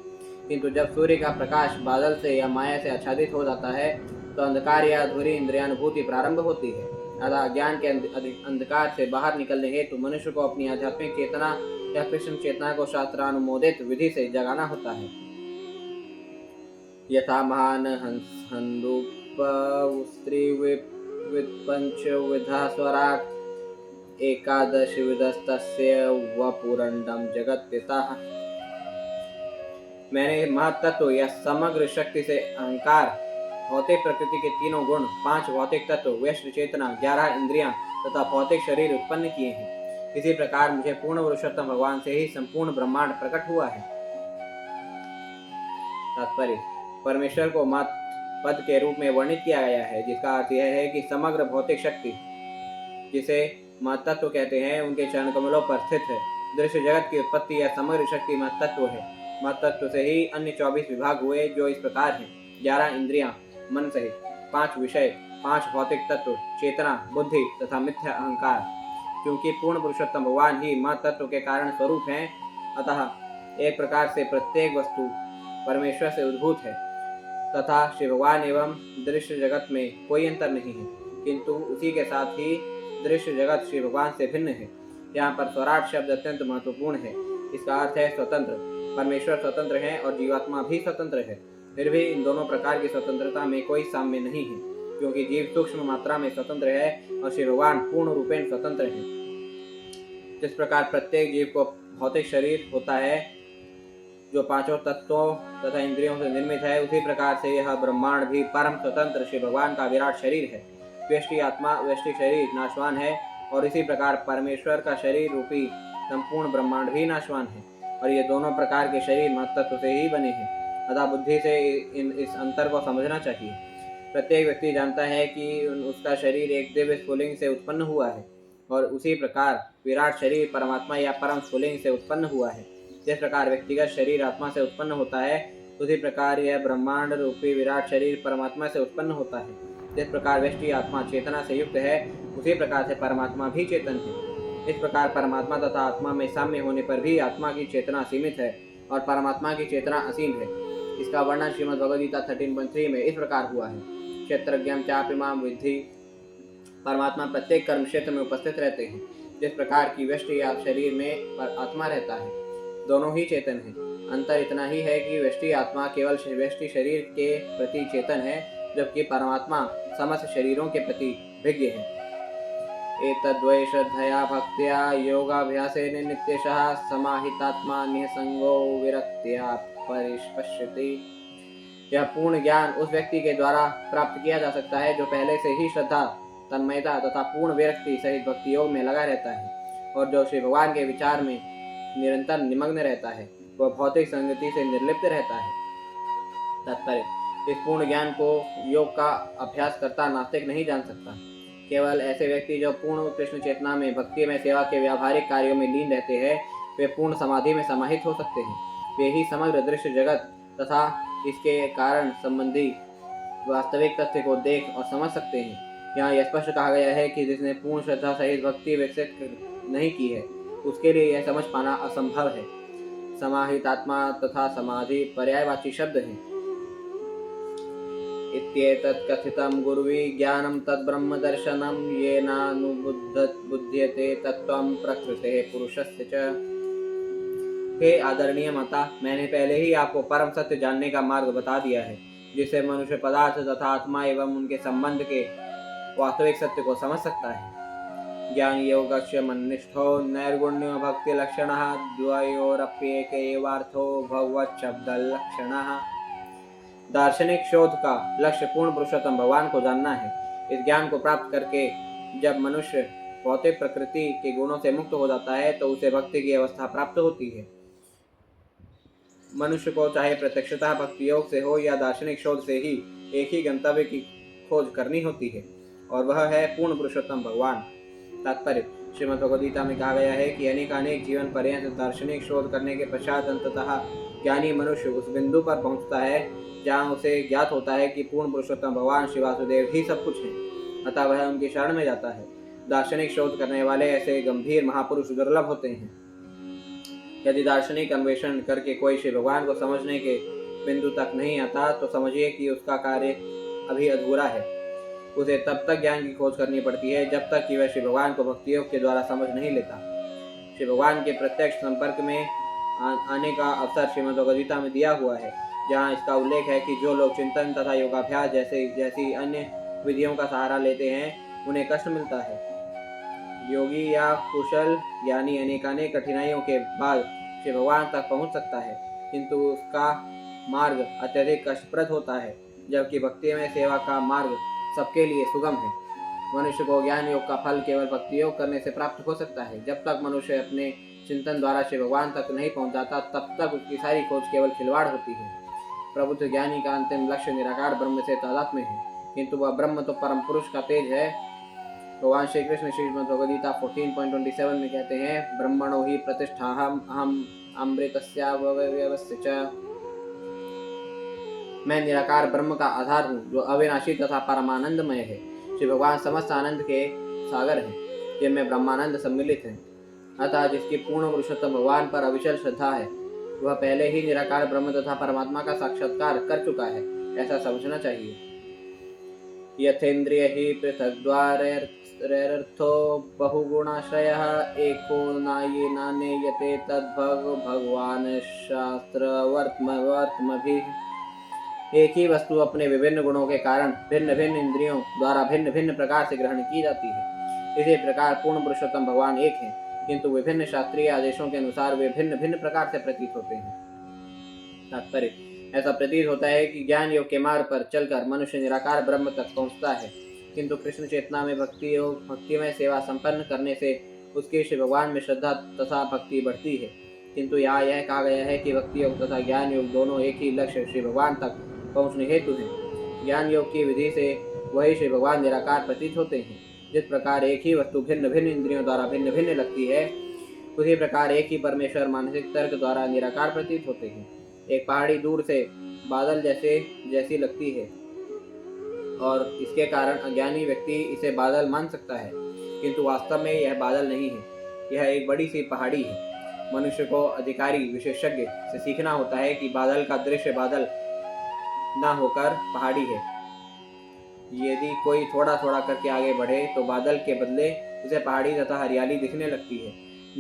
किंतु जब सूर्य का प्रकाश बादल से या माया से आच्छादित हो जाता है तो अंधकार या अधूरी इंद्रियानुभूति प्रारंभ होती है। अतः ज्ञान के अंधकार से बाहर निकलने हेतु मनुष्य को अपनी आध्यात्मिक चेतना या कृष्ण चेतना को शास्त्रानुमोदित विधि से जगाना होता है। यथा महान हंसूप स्त्री पंचविधा स्वराट एकादश विधस्तस्य वपुरंडम जगत्पिता। मैंने महत्तत्व या समग्र शक्ति से अहंकार, भौतिक प्रकृति के तीनों गुण, 5 भौतिक तत्व, व्यष्टि चेतना, 11 इंद्रियां तथा भौतिक शरीर उत्पन्न किए हैं। इसी प्रकार मुझे पूर्ण पुरुषोत्तम भगवान से ही संपूर्ण ब्रह्मांड प्रकट हुआ है। तात्पर्य: परमेश्वर को मत पद के रूप में वर्णित किया गया है, जिसका अर्थ यह है कि समग्र भौतिक शक्ति, जिसे महत्तत्व कहते हैं, उनके चरण कमलों पर स्थित है। दृश्य जगत की उत्पत्ति या समग्र शक्ति महत्तत्व है। महत्तत्व से ही अन्य 24 विभाग हुए, जो इस प्रकार हैं: 11 इंद्रियां मन सहित, 5 विषय, 5 भौतिक तत्व, चेतना, बुद्धि तथा मिथ्या अहंकार। क्योंकि पूर्ण पुरुषोत्तम भगवान ही महत्तत्व के कारण स्वरूप हैं, अतः एक प्रकार से प्रत्येक वस्तु परमेश्वर से उद्भूत है तथा श्री भगवान एवं दृश्य जगत में कोई अंतर नहीं है, किंतु उसी के साथ ही दृश्य जगत श्री भगवान से भिन्न है। यहाँ पर स्वराट शब्द अत्यंत महत्वपूर्ण है। इसका अर्थ है स्वतंत्र। परमेश्वर स्वतंत्र है और जीवात्मा भी स्वतंत्र है। फिर भी इन दोनों प्रकार की स्वतंत्रता में कोई साम्य नहीं है, क्योंकि जीव सूक्ष्म मात्रा में स्वतंत्र है और श्री भगवान पूर्ण रूपेण स्वतंत्र है। जिस प्रकार प्रत्येक जीव को भौतिक शरीर होता है जो 5 तत्वों तथा इंद्रियों से निर्मित है, उसी प्रकार से यह ब्रह्मांड भी परम स्वतंत्र श्री भगवान का विराट शरीर है। व्यष्टि आत्मा, व्यष्टि शरीर नाशवान है और इसी प्रकार परमेश्वर का शरीर रूपी संपूर्ण ब्रह्मांड भी नाशवान है, और ये दोनों प्रकार के शरीर महत्तत्व से ही बने हैं। अतः बुद्धि से इस अंतर को समझना चाहिए। प्रत्येक व्यक्ति जानता है कि उसका शरीर एक दिव्य स्फुलिंग से उत्पन्न हुआ है, और उसी प्रकार विराट शरीर परमात्मा या परम स्फुलिंग से उत्पन्न हुआ है। जिस प्रकार व्यक्तिगत शरीर आत्मा से उत्पन्न होता है, उसी प्रकार यह ब्रह्मांड रूपी विराट शरीर परमात्मा से उत्पन्न होता है। जिस प्रकार व्यष्टि आत्मा चेतना से युक्त है, उसी प्रकार से परमात्मा भी चेतन है। इस प्रकार परमात्मा तथा आत्मा में साम्य होने पर भी आत्मा की चेतना सीमित है और परमात्मा की चेतना असीम है। इसका वर्णन श्रीमद् भगवद गीता 13.3 में इस प्रकार हुआ है: क्षेत्रज्ञं चाप्यमां विद्धि। परमात्मा प्रत्येक कर्म क्षेत्र में उपस्थित रहते हैं। जिस प्रकार की व्यष्टि या शरीर में आत्मा रहता है, दोनों ही चेतन हैं। अंतर इतना ही है कि व्यष्टि आत्मा केवल व्यष्टि शरीर के प्रति चेतन है, जबकि परमात्मा समस्त शरीरों के प्रति विज्ञ है। एतद्वै श्रद्धया भक्त्या योगाभ्यासेन नित्यशः समाहितात्मा निःसंगो विरक्त्या परिपश्यति। यह पूर्ण ज्ञान उस व्यक्ति के द्वारा प्राप्त किया जा सकता है जो पहले से ही श्रद्धा, तन्मयता तथा पूर्ण विरक्ति सहित भक्ति योग में लगा रहता है, और जो श्री भगवान के विचार में निरंतर निमग्न रहता है। वह भौतिक संगति से निर्लिप्त रहता है। तात्पर्य: इस पूर्ण ज्ञान को योग का अभ्यास करता नास्तिक नहीं जान सकता। केवल ऐसे व्यक्ति जो पूर्ण कृष्ण चेतना में भक्ति में सेवा के व्यावहारिक कार्यों में लीन रहते हैं, वे पूर्ण समाधि में समाहित हो सकते हैं। वे ही समग्र दृश्य जगत तथा इसके कारण संबंधी वास्तविक तथ्य को देख और समझ सकते हैं। यहाँ यह स्पष्ट कहा गया है कि जिसने पूर्ण श्रद्धा सहित भक्ति विकसित नहीं की है उसके लिए यह समझ पाना असंभव है। समाहितात्मा तथा समाधि पर्यायवाची शब्द हैं। इत्येतत् कथितं गुरुविज्ञानं तद्ब्रह्म दर्शनं येनानुबुध्यते तत्त्वं प्रकृतेः पुरुषस्य च। हे आदरणीय माता, मैंने पहले ही आपको परम सत्य जानने का मार्ग बता दिया है, जिससे मनुष्य पदार्थ तथा आत्मा एवं उनके संबंध के वास्तविक सत्य को समझ सकता है। ज्ञान योगस्य मन्निष्ठो नैर्गुण्यो भक्ति लक्षणः द्वयोरप्येक एवार्थो भगवत् शब्द लक्षणः। दार्शनिक शोध का लक्ष्य पूर्ण पुरुषोत्तम भगवान को जानना है। इस ज्ञान को प्राप्त करके जब मनुष्य भौतिक प्रकृति के गुणों से मुक्त हो जाता है तो उसे भक्ति की अवस्था प्राप्त होती है। मनुष्य को चाहे प्रत्यक्षतः भक्ति योग से हो या दार्शनिक शोध से ही एक ही गंतव्य की खोज करनी होती है, और वह है पूर्ण पुरुषोत्तम भगवान। तात्पर्य: श्रीमद् भगवद गीता में कहा गया है कि अनेक जीवन पर्यंत दार्शनिक शोध करने के पश्चात अंततः ज्ञानी मनुष्य उस बिंदु पर पहुंचता है जहाँ उसे ज्ञात होता है कि पूर्ण पुरुषोत्तम भगवान श्री वासुदेव ही सब कुछ है, अतः वह उनकी शरण में जाता है। दार्शनिक शोध करने वाले ऐसे गंभीर महापुरुष दुर्लभ होते हैं। यदि दार्शनिक अन्वेषण करके कोई श्री भगवान को समझने के बिंदु तक नहीं आता तो समझिए कि उसका कार्य अभी अधूरा है। उसे तब तक ज्ञान की खोज करनी पड़ती है जब तक कि वह श्री भगवान को भक्ति योग के द्वारा समझ नहीं लेता। श्री भगवान के प्रत्यक्ष संपर्क में आने का अवसर श्रीमद् भगवद गीता में दिया हुआ है, जहाँ इसका उल्लेख है कि जो लोग चिंतन तथा योगाभ्यास जैसी अन्य विधियों का सहारा लेते हैं उन्हें कष्ट मिलता है। योगी या कुशल यानी अनेकानेक कठिनाइयों के बाद श्री भगवान तक पहुंच सकता है, किंतु उसका मार्ग अत्यधिक कष्टप्रद होता है, जबकि भक्ति में सेवा का मार्ग सबके लिए सुगम है। मनुष्य को ज्ञान योग का फल केवल भक्ति योग करने से प्राप्त हो सकता है। जब तक मनुष्य अपने चिंतन द्वारा श्री भगवान तक नहीं पहुंच जाता तब तक उसकी सारी खोज केवल खिलवाड़ होती है। प्रबुद्ध ज्ञानी का अंतिम लक्ष्य निराकार ब्रह्म से तादात्म्य है, किंतु वह ब्रह्म तो परम पुरुष का तेज है। भगवान श्री कृष्ण श्रीमद् भगवद गीता 14.27 में कहते हैं, ब्रह्मणो ही प्रतिष्ठाहम् अहम् अमृतस्यावयवस्य च। मैं निराकार ब्रह्म का आधार हूँ जो अविनाशी तथा परमानंदमय है। श्री भगवान समस्त आनंद के सागर हैं, जिनमें ब्रह्मानंद सम्मिलित है। अतः जिसकी पूर्ण पुरुषोत्तम भगवान पर अविचल श्रद्धा है वह पहले ही निराकार ब्रह्म तथा परमात्मा का साक्षात्कार कर चुका है, ऐसा समझना चाहिए। यथेन्द्रिय ही पृथग्द्वारेऽर्थो बहुगुणाश्रयः एको नायेनानेयते तद्भगवान् शास्त्रवर्त्मभिः। एक ही वस्तु अपने विभिन्न गुणों के कारण भिन्न भिन्न इंद्रियों द्वारा भिन्न भिन्न प्रकार से ग्रहण की जाती है। इसी प्रकार पूर्ण पुरुषोत्तम भगवान एक हैं, किंतु विभिन्न शास्त्रीय आदेशों के अनुसार वे भिन्न भिन्न प्रकार से प्रतीत होते हैं। तात्पर्य: ऐसा प्रतीत होता है कि ज्ञान योग के मार्ग पर चलकर मनुष्य निराकार ब्रह्म तक पहुंचता है, किंतु कृष्ण चेतना में भक्तिमय सेवा संपन्न करने से उसके श्री भगवान में श्रद्धा तथा भक्ति बढ़ती है। किंतु यहाँ यह कहा गया है कि भक्ति योग तथा ज्ञान योग दोनों एक ही लक्ष्य श्री भगवान तक पहुँचने हेतु हैं। ज्ञान योग की विधि से वही श्री भगवान निराकार प्रतीत होते हैं। जिस प्रकार एक ही वस्तु भिन्न भिन्न इंद्रियों द्वारा भिन्न भिन्न लगती है, उसी प्रकार एक ही परमेश्वर मानसिक तर्क द्वारा निराकार प्रतीत होते हैं। एक पहाड़ी दूर से बादल जैसी लगती है और इसके कारण अज्ञानी व्यक्ति इसे बादल मान सकता है, किंतु वास्तव में यह बादल नहीं है, यह एक बड़ी सी पहाड़ी है। मनुष्य को अधिकारी विशेषज्ञ से सीखना होता है कि बादल का दृश्य बादल न होकर पहाड़ी है। यदि कोई थोड़ा थोड़ा करके आगे बढ़े तो बादल के बदले उसे पहाड़ी तथा हरियाली दिखने लगती है।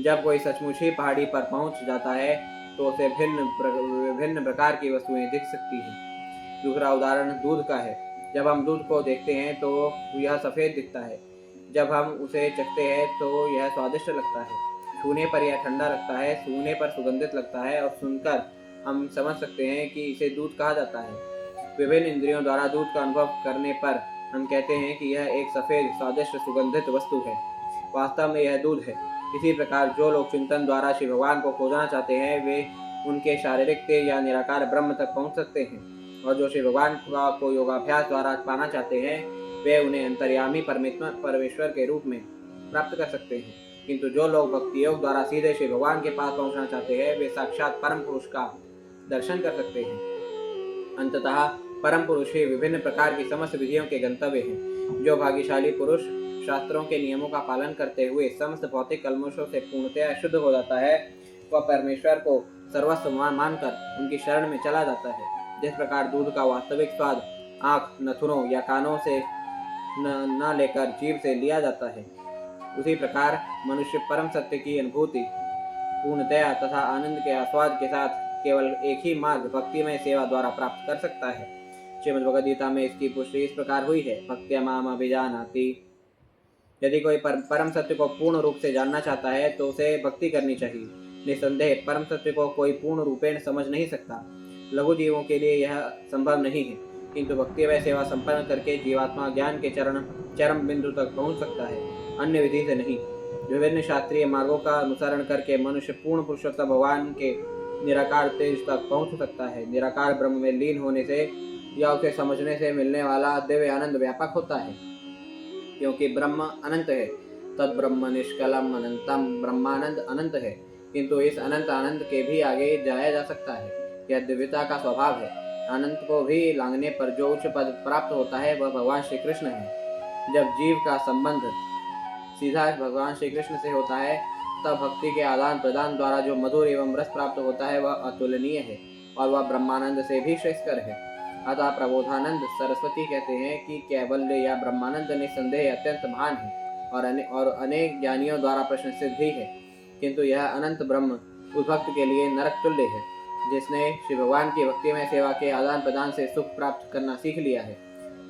जब कोई सचमुच ही पहाड़ी पर पहुंच जाता है तो उसे विभिन्न प्रकार की वस्तुएं दिख सकती हैं। दूसरा उदाहरण दूध का है। जब हम दूध को देखते हैं तो यह सफ़ेद दिखता है, जब हम उसे चखते हैं तो यह स्वादिष्ट लगता है, छूने पर यह ठंडा लगता है, सूंघने पर सुगंधित लगता है और सुनकर हम समझ सकते हैं कि इसे दूध कहा जाता है। विभिन्न इंद्रियों द्वारा दूध का अनुभव करने पर हम कहते हैं कि यह एक सफ़ेद स्वादिष्ट सुगंधित वस्तु है, वास्तव में यह दूध है। इसी प्रकार जो लोग चिंतन द्वारा श्री भगवान को खोजना चाहते हैं वे उनके शारीरिक तेज या निराकार ब्रह्म तक पहुंच सकते हैं, और जो श्री भगवान को योगाभ्यास द्वारा पाना चाहते हैं वे उन्हें अंतर्यामी परमेश्वर के रूप में प्राप्त कर सकते हैं। किंतु जो लोग भक्ति योग द्वारा सीधे श्री भगवान के पास पहुंचना चाहते हैं वे साक्षात परम पुरुष का दर्शन कर सकते हैं। अंततः परम पुरुष ही विभिन्न प्रकार की समस्त विधियों के गंतव्य हैं। जो भाग्यशाली पुरुष शास्त्रों के नियमों का पालन करते हुए समस्त भौतिक कल्मशों से पूर्णतया शुद्ध हो जाता है, वह परमेश्वर को सर्वस्व मानकर उनकी शरण में चला जाता है। जिस प्रकार दूध का वास्तविक स्वाद आँख, नथुनों या कानों से न लेकर जीभ से लिया जाता है, उसी प्रकार मनुष्य परम सत्य की अनुभूति पूर्णतया तथा आनंद के आस्वाद के साथ केवल एक ही मार्ग भक्तिमय सेवा द्वारा प्राप्त कर सकता है। श्रीमद् भगवद गीता में इसकी पुष्टि इस प्रकार हुई है, भक्त्या माम अभिजानाति। यदि कोई परम सत्य को पूर्ण रूप से जानना चाहता है तो उसे भक्ति करनी चाहिए। निसंदेह परम सत्य को कोई पूर्ण रूपेण समझ नहीं सकता। लघु जीवों के लिए यह संभव नहीं है, किंतु भक्तिमय सेवा संपन्न करके जीवात्मा ज्ञान के चरम बिंदु तक पहुंच सकता है, अन्य विधि से नहीं। विभिन्न शास्त्रीय मार्गों का अनुसरण करके मनुष्य पूर्ण पुरुषोत्तम भगवान के निराकार तेज तक पहुंच सकता है। निराकार ब्रह्म में लीन होने से या उसे समझने से मिलने वाला दिव्य आनंद व्यापक होता है, क्योंकि ब्रह्म अनंत है। तद ब्रह्म निष्कलम अनंतम, ब्रह्मानंद अनंत है, किंतु इस अनंत आनंद के भी आगे जाया जा सकता है। यह दिव्यता का स्वभाव है। अनंत को भी लांघने पर जो उच्च पद प्राप्त होता है वह भगवान श्री कृष्ण है। जब जीव का संबंध सीधा भगवान श्री कृष्ण से होता है, तब भक्ति के आदान प्रदान द्वारा जो मधुर एवं रस प्राप्त होता है वह अतुलनीय है और वह ब्रह्मानंद से भी श्रेष्ठकर है। अतः प्रबोधानंद सरस्वती कहते हैं कि कैवल्य या ब्रह्मानंद निसंदेह अत्यंत महान है और अनेक ज्ञानियों द्वारा प्रशंसित भी है, किंतु यह अनंत ब्रह्म उस भक्त के लिए नरक तुल्य है जिसने श्री भगवान की भक्तिमय सेवा के आदान प्रदान से सुख प्राप्त करना सीख लिया है।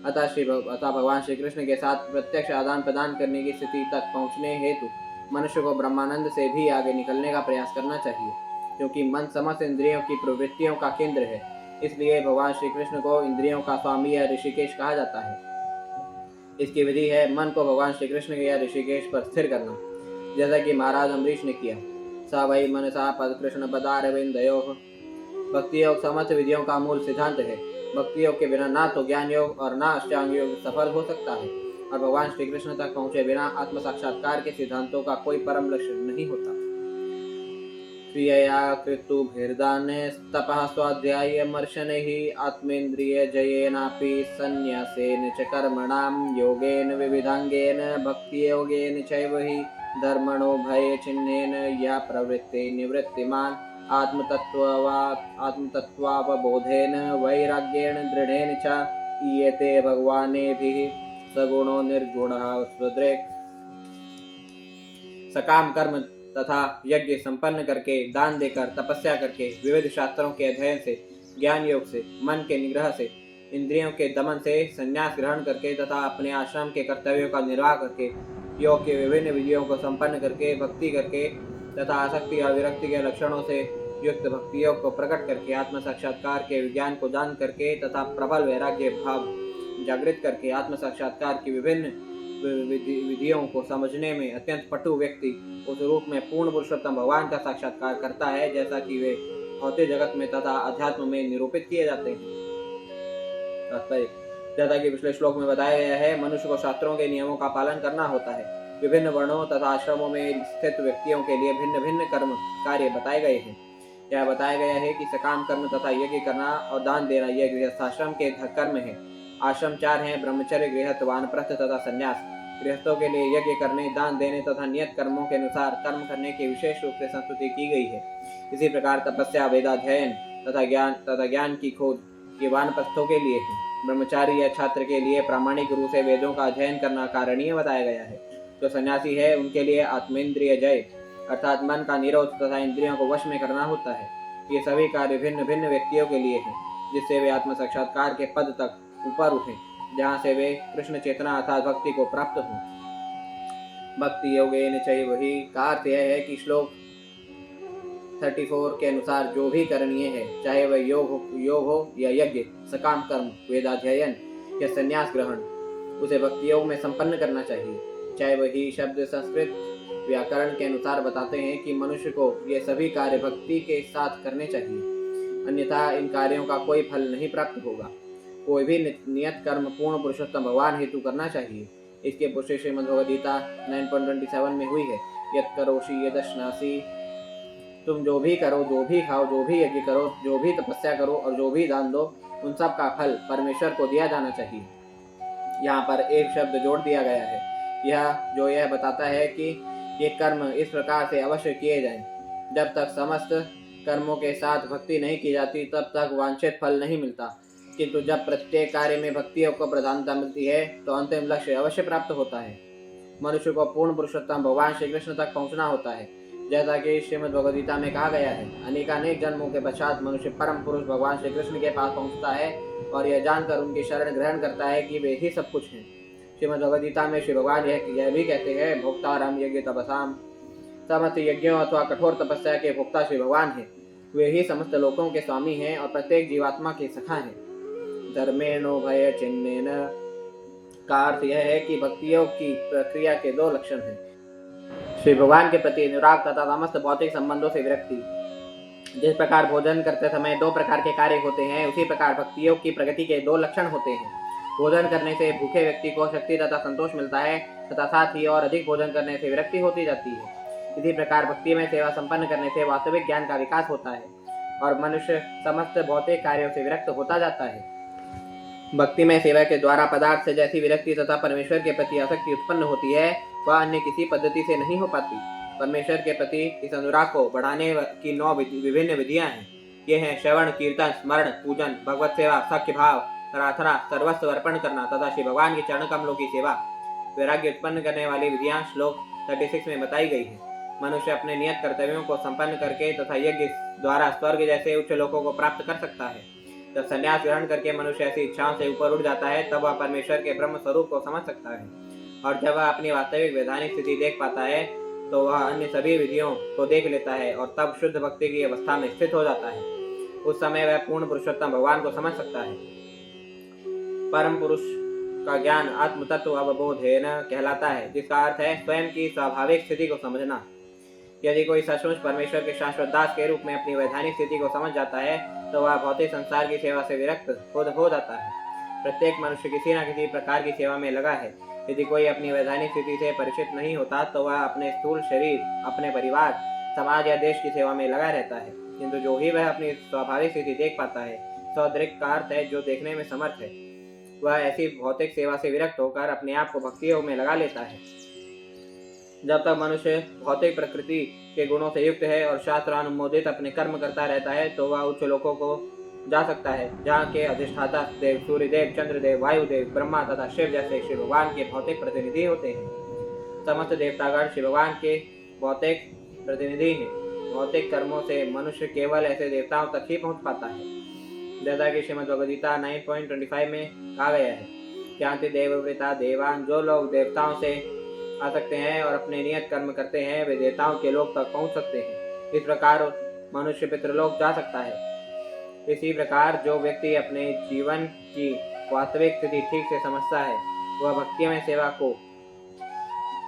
अतः भगवान श्री कृष्ण के साथ प्रत्यक्ष आदान प्रदान करने की स्थिति तक पहुँचने हेतु मनुष्य को ब्रह्मानंद से भी आगे निकलने का प्रयास करना चाहिए, क्योंकि मन समस्त इंद्रियों की प्रवृत्तियों का केंद्र है। इसलिए भगवान श्री कृष्ण को इंद्रियों का स्वामी या ऋषिकेश कहा जाता है। इसकी विधि है मन को भगवान श्री कृष्ण या ऋषिकेश पर स्थिर करना, जैसा कि महाराज अम्बरीश ने किया। स वै मनसा पद कृष्ण पदारविंदयोः। भक्ति योग समस्त विधियों का मूल सिद्धांत है। भक्ति योग के बिना ना तो ज्ञान योग और ना अष्टांग योग सफल हो सकता है, और भगवान श्री कृष्ण तक पहुँचे बिना आत्म साक्षात्कार के सिद्धांतों का कोई परम लक्ष्य नहीं होता। क्रियया कृतुभिर्दानस्तपः स्वाध्यायमर्शनैः आत्मेन्द्रिय जयेनापि संन्यासेन च कर्मणां योगेन विविधांगेन भक्ति योगेन चैव हि धर्मणो भय चिह्नेन या प्रवृत्ते निवृत्तिमान आत्मतत्त्वावबोधेन वैराग्येण दृढ़ेन च ईयते भगवानेभिः सगुणो निर्गुणः स्वदृक्। सकाम कर्म तथा यज्ञ संपन्न करके, दान देकर, तपस्या करके, विविध शास्त्रों के अध्ययन से, ज्ञान योग से, मन के निग्रह से, इंद्रियों के दमन से, संन्यास ग्रहण करके तथा अपने आश्रम के कर्तव्यों का निर्वाह करके, योग के विभिन्न विधियों को संपन्न करके, भक्ति करके तथा आसक्ति और विरक्ति के लक्षणों से युक्त भक्ति योग को प्रकट करके, आत्म साक्षात्कार के विज्ञान को दान करके तथा प्रबल वैराग्य भाव जागृत करके आत्म साक्षात्कार की विभिन्न विधियों को समझने में अत्यंत पटु व्यक्ति उस रूप में पूर्ण पुरुषोत्तम भगवान का साक्षात्कार करता है, जैसा कि वे भौतिक जगत में तथा अध्यात्म में निरूपित किए जाते हैं। जैसा कि पिछले श्लोक में बताया गया है, मनुष्य को शास्त्रों के नियमों का पालन करना होता है। विभिन्न वर्णों तथा आश्रमों में स्थित व्यक्तियों के लिए भिन्न भिन्न कर्म कार्य बताए गए हैं। यह बताया गया है कि सकाम कर्म तथा यज्ञ करना और दान देना यह गृहस्थाश्रम के कर्म है। आश्रम 4 हैं, ब्रह्मचर्य, गृहस्थ, वानप्रस्थ तथा संन्यास। गृहस्थों के लिए यज्ञ करने, दान देने तथा नियत कर्मों के अनुसार कर्म करने की विशेष रूप से संस्तुति की गई है। इसी प्रकार तपस्या, वेदाध्ययन तथा ज्ञान की खोज ये वानप्रस्थों के लिए है। ब्रह्मचारी या छात्र के लिए प्रामाणिक रूप से वेदों का अध्ययन करना कारणीय बताया गया है। जो सन्यासी है उनके लिए आत्मेंद्रिय जय अर्थात मन का निरोध तथा इंद्रियों को वश में करना होता है। ये सभी कार्य भिन्न भिन्न व्यक्तियों के लिए हैं, जिससे वे आत्म साक्षात्कार के पद तक ऊपर उठे, जहाँ से वे कृष्ण चेतना अर्थात भक्ति को प्राप्त हों। भक्ति योगेन चैव हि का अर्थ यह है कि श्लोक 34 के अनुसार जो भी करणीय है, चाहे वह योग हो या यज्ञ, सकाम कर्म, वेदाध्ययन या संन्यास ग्रहण, उसे भक्ति योग में संपन्न करना चाहिए। चाहे वही शब्द संस्कृत व्याकरण के अनुसार बताते हैं कि मनुष्य को ये सभी कार्य भक्ति के साथ करने चाहिए, अन्यथा इन कार्यों का कोई फल नहीं प्राप्त होगा। कोई भी नियत कर्म पूर्ण पुरुषोत्तम भगवान हेतु करना चाहिए। इसके पुष्टि श्रीमद् भगवद गीता 9.27 में हुई है। यत् करोषि यदश्नासि तुम जो भी करो, जो भी खाओ, जो भी यज्ञ करो, जो भी तपस्या करो और जो भी दान दो, उन सब का फल परमेश्वर को दिया जाना चाहिए। यहाँ पर एक शब्द जोड़ दिया गया है, यह बताता है कि ये कर्म इस प्रकार से अवश्य किए जाएं। जब तक समस्त कर्मों के साथ भक्ति नहीं की जाती तब तक वांछित फल नहीं मिलता, किंतु जब प्रत्येक कार्य में भक्ति को प्रधानता मिलती है तो अंतिम लक्ष्य अवश्य प्राप्त होता है। मनुष्य को पूर्ण पुरुषोत्तम भगवान श्री कृष्ण तक पहुंचना होता है। जैसा कि श्रीमद् भगवद गीता में कहा गया है, अनेकानेक जन्मों के पश्चात मनुष्य परम पुरुष भगवान श्री कृष्ण के पास पहुंचता है और यह जानकर उनकी शरण ग्रहण करता है कि वे ही सब कुछ हैं। श्रीमद् भगवद गीता में श्री भगवान यह भी कहते हैं, भोक्तारम यज्ञ तपसाम, समस्त यज्ञों अथवा कठोर तपस्या के भोक्ता श्री भगवान हैं। वे ही समस्त लोकों के स्वामी हैं और प्रत्येक जीवात्मा के सखा हैं। धर्मेणो भय चिन्हेन का अर्थ यह है कि भक्तियों की प्रक्रिया के दो लक्षण हैं, श्री भगवान के प्रति अनुराग तथा समस्त भौतिक संबंधों से विरक्ति। जिस प्रकार भोजन करते समय दो प्रकार के कार्य होते हैं, उसी प्रकार भक्तियों की प्रगति के दो लक्षण होते हैं। भोजन करने से भूखे व्यक्ति को शक्ति तथा संतोष मिलता है तथा साथ ही और अधिक भोजन करने से विरक्ति होती जाती है। इसी प्रकार भक्ति में सेवा संपन्न करने से वास्तविक ज्ञान का विकास होता है और मनुष्य समस्त भौतिक कार्यों से विरक्त होता जाता है। भक्ति में सेवा के द्वारा पदार्थ से जैसी विरक्ति तथा परमेश्वर के प्रति आसक्ति उत्पन्न होती है, वह अन्य किसी पद्धति से नहीं हो पाती। परमेश्वर के प्रति इस अनुराग को बढ़ाने की 9 विभिन्न विधियां हैं। ये हैं श्रवण, कीर्तन, स्मरण, पूजन, भगवत सेवा, सख्य भाव, प्रार्थना, सर्वस्व अर्पण करना तथा श्री भगवान के चरण कमलों की सेवा। वैराग्य उत्पन्न करने वाली विधियां श्लोक 36 में बताई गई है। मनुष्य अपने नियत कर्तव्यों को संपन्न करके तथा यज्ञ द्वारा स्वर्ग जैसे उच्च लोकों को प्राप्त कर सकता है। जब संन्यास ग्रहण करके मनुष्य ऐसी इच्छाओं से ऊपर उठ जाता है तब वह परमेश्वर के ब्रह्म स्वरूप को समझ सकता है और जब वह अपनी वास्तविक वैधानिक स्थिति देख पाता है तो वह अन्य सभी विधियों को देख लेता है और तब शुद्ध भक्ति की अवस्था में स्थित हो जाता है। उस समय वह पूर्ण पुरुषोत्तम भगवान को समझ सकता है। परम पुरुष का ज्ञान आत्म तत्व अवबोधेन कहलाता है, जिसका अर्थ है स्वयं की स्वाभाविक स्थिति को समझना। यदि कोई सचमुच परमेश्वर के शाश्वत दास के रूप में अपनी वैधानिक स्थिति को समझ जाता है तो वह भौतिक संसार की सेवा से विरक्त हो जाता है। प्रत्येक मनुष्य किसी न किसी प्रकार की सेवा में लगा है। यदि कोई अपनी वैधानिक स्थिति से परिचित नहीं होता तो वह अपने स्थूल शरीर, अपने परिवार, समाज या देश की सेवा में लगा रहता है, किंतु जो ही वह अपनी स्वाभाविक स्थिति देख पाता है, स्वदृक् का अर्थ है जो देखने में समर्थ है, वह ऐसी भौतिक सेवा से विरक्त होकर अपने आप को भक्ति योग में लगा लेता है। जब तक मनुष्य भौतिक प्रकृति के गुणों से युक्त है और शास्त्र अनुमोदित अपने कर्म करता रहता है तो वह उच्च लोकों को जा सकता है, जहाँ के अधिष्ठाता देव, सूर्यदेव, चंद्रदेव, वायुदेव, ब्रह्मा तथा शिव जैसे श्री भगवान के भौतिक प्रतिनिधि होते हैं। समस्त देवतागण श्री भगवान के भौतिक प्रतिनिधि हैं। भौतिक कर्मों से मनुष्य केवल ऐसे देवताओं तक ही पहुँच पाता है। जैसा कि श्रीमद् भगवद गीता 9.25 में कहा गया है, ज्ञाति देवव्रता देवान, जो लोग देवताओं से आ सकते हैं और अपने नियत कर्म करते हैं वे देवताओं के लोक तक पहुंच सकते हैं। इस प्रकार मनुष्य पितृलोक जा सकता है। इसी प्रकार जो व्यक्ति अपने जीवन की वास्तविक स्थिति ठीक से समझता है वह भक्ति में सेवा को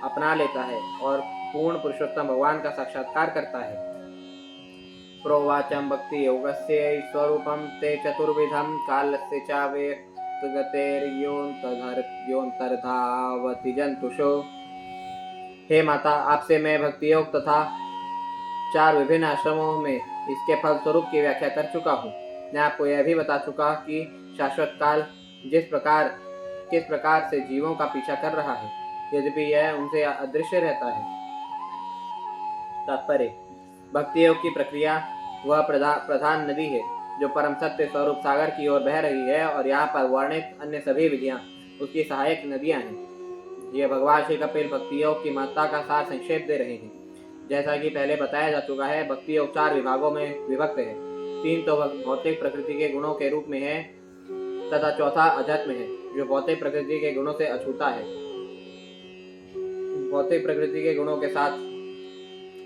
अपना लेता है और पूर्ण पुरुषोत्तम भगवान का साक्षात्कार करता है। प्रोवाचम भक्ति योगस्य स्वरूपम ते चतुर्विधम कालस्य चावेत्गतेर्योन्तर्धावति जंतुषो। हे माता, आपसे मैं भक्ति योग तथा 4 विभिन्न आश्रमों में इसके फल स्वरूप की व्याख्या कर चुका हूँ। मैं आपको यह भी बता चुका कि शाश्वत काल किस प्रकार से जीवों का पीछा कर रहा है, यद्यपि यह उनसे अदृश्य रहता है। तात्पर्य: भक्ति योग की प्रक्रिया वह प्रधान नदी है जो परम सत्य स्वरूप सागर की ओर बह रही है और यहाँ पर वर्णित अन्य सभी विधियाँ उसकी सहायक नदियाँ हैं। यह भगवान श्री कपिल भक्ति योग की महत्ता का सार संक्षेप दे रहे हैं। जैसा कि पहले बताया जा चुका है, भक्ति योग 4 विभागों में विभक्त है। 3 तो भौतिक प्रकृति के गुणों के रूप में है तथा चौथा अध्यात्म है, जो भौतिक प्रकृति के गुणों से अछूता है। भौतिक प्रकृति के गुणों के साथ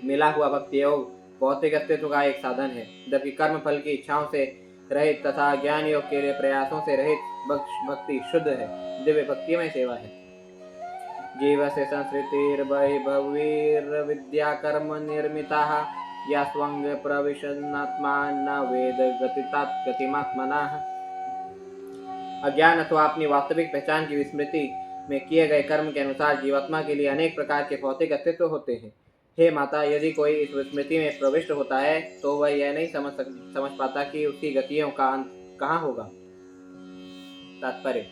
मिला हुआ भक्ति योग भौतिक अस्तित्व का एक साधन है, जबकि कर्म फल की इच्छाओं से रहित तथा ज्ञान योग के लिए प्रयासों से रहित भक्ति शुद्ध है, दिव्य भक्ति में सेवा है। जीव से संस्कृतिर्वैभवीर्विद्या कर्म निर्मिताः या स्वंग प्रविशन्नात्मा न वेद गतितात गतिमात्मनः। अज्ञान अथवा अपनी वास्तविक पहचान की विस्मृति में किए गए कर्म के अनुसार जीवात्मा के लिए अनेक प्रकार के भौतिक अस्तित्व होते हैं। हे माता, यदि कोई इस विस्मृति में प्रविष्ट होता है तो वह यह नहीं समझ पाता कि उसकी गतियों का अंत कहाँ होगा। तात्पर्य: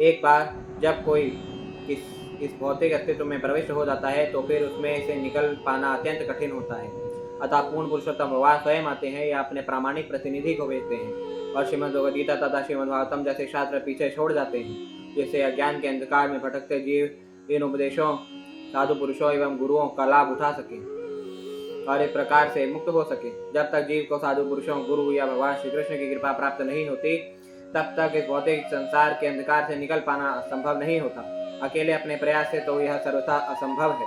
एक बार जब कोई इस भौतिक अस्तित्व में प्रविष्ट हो जाता है तो फिर उसमें से निकल पाना अत्यंत कठिन होता है। अतः पूर्ण पुरुषोत्तम भगवान स्वयं आते हैं या अपने प्रामाणिक प्रतिनिधि को भेजते हैं और श्रीमद् भगवद गीता तथा श्रीमद् भागवतम जैसे शास्त्र पीछे छोड़ जाते हैं, जिससे अज्ञान के अंधकार में भटकते जीव इन उपदेशों, साधु पुरुषों एवं गुरुओं का लाभ उठा सके और इस प्रकार से मुक्त हो सके। जब तक जीव को साधु पुरुषों, गुरु या भगवान श्री कृष्ण की कृपा प्राप्त नहीं होती, तब तक इस भौतिक संसार के अंधकार से निकल पाना संभव नहीं होता। अकेले अपने प्रयास से तो यह सर्वथा असंभव है।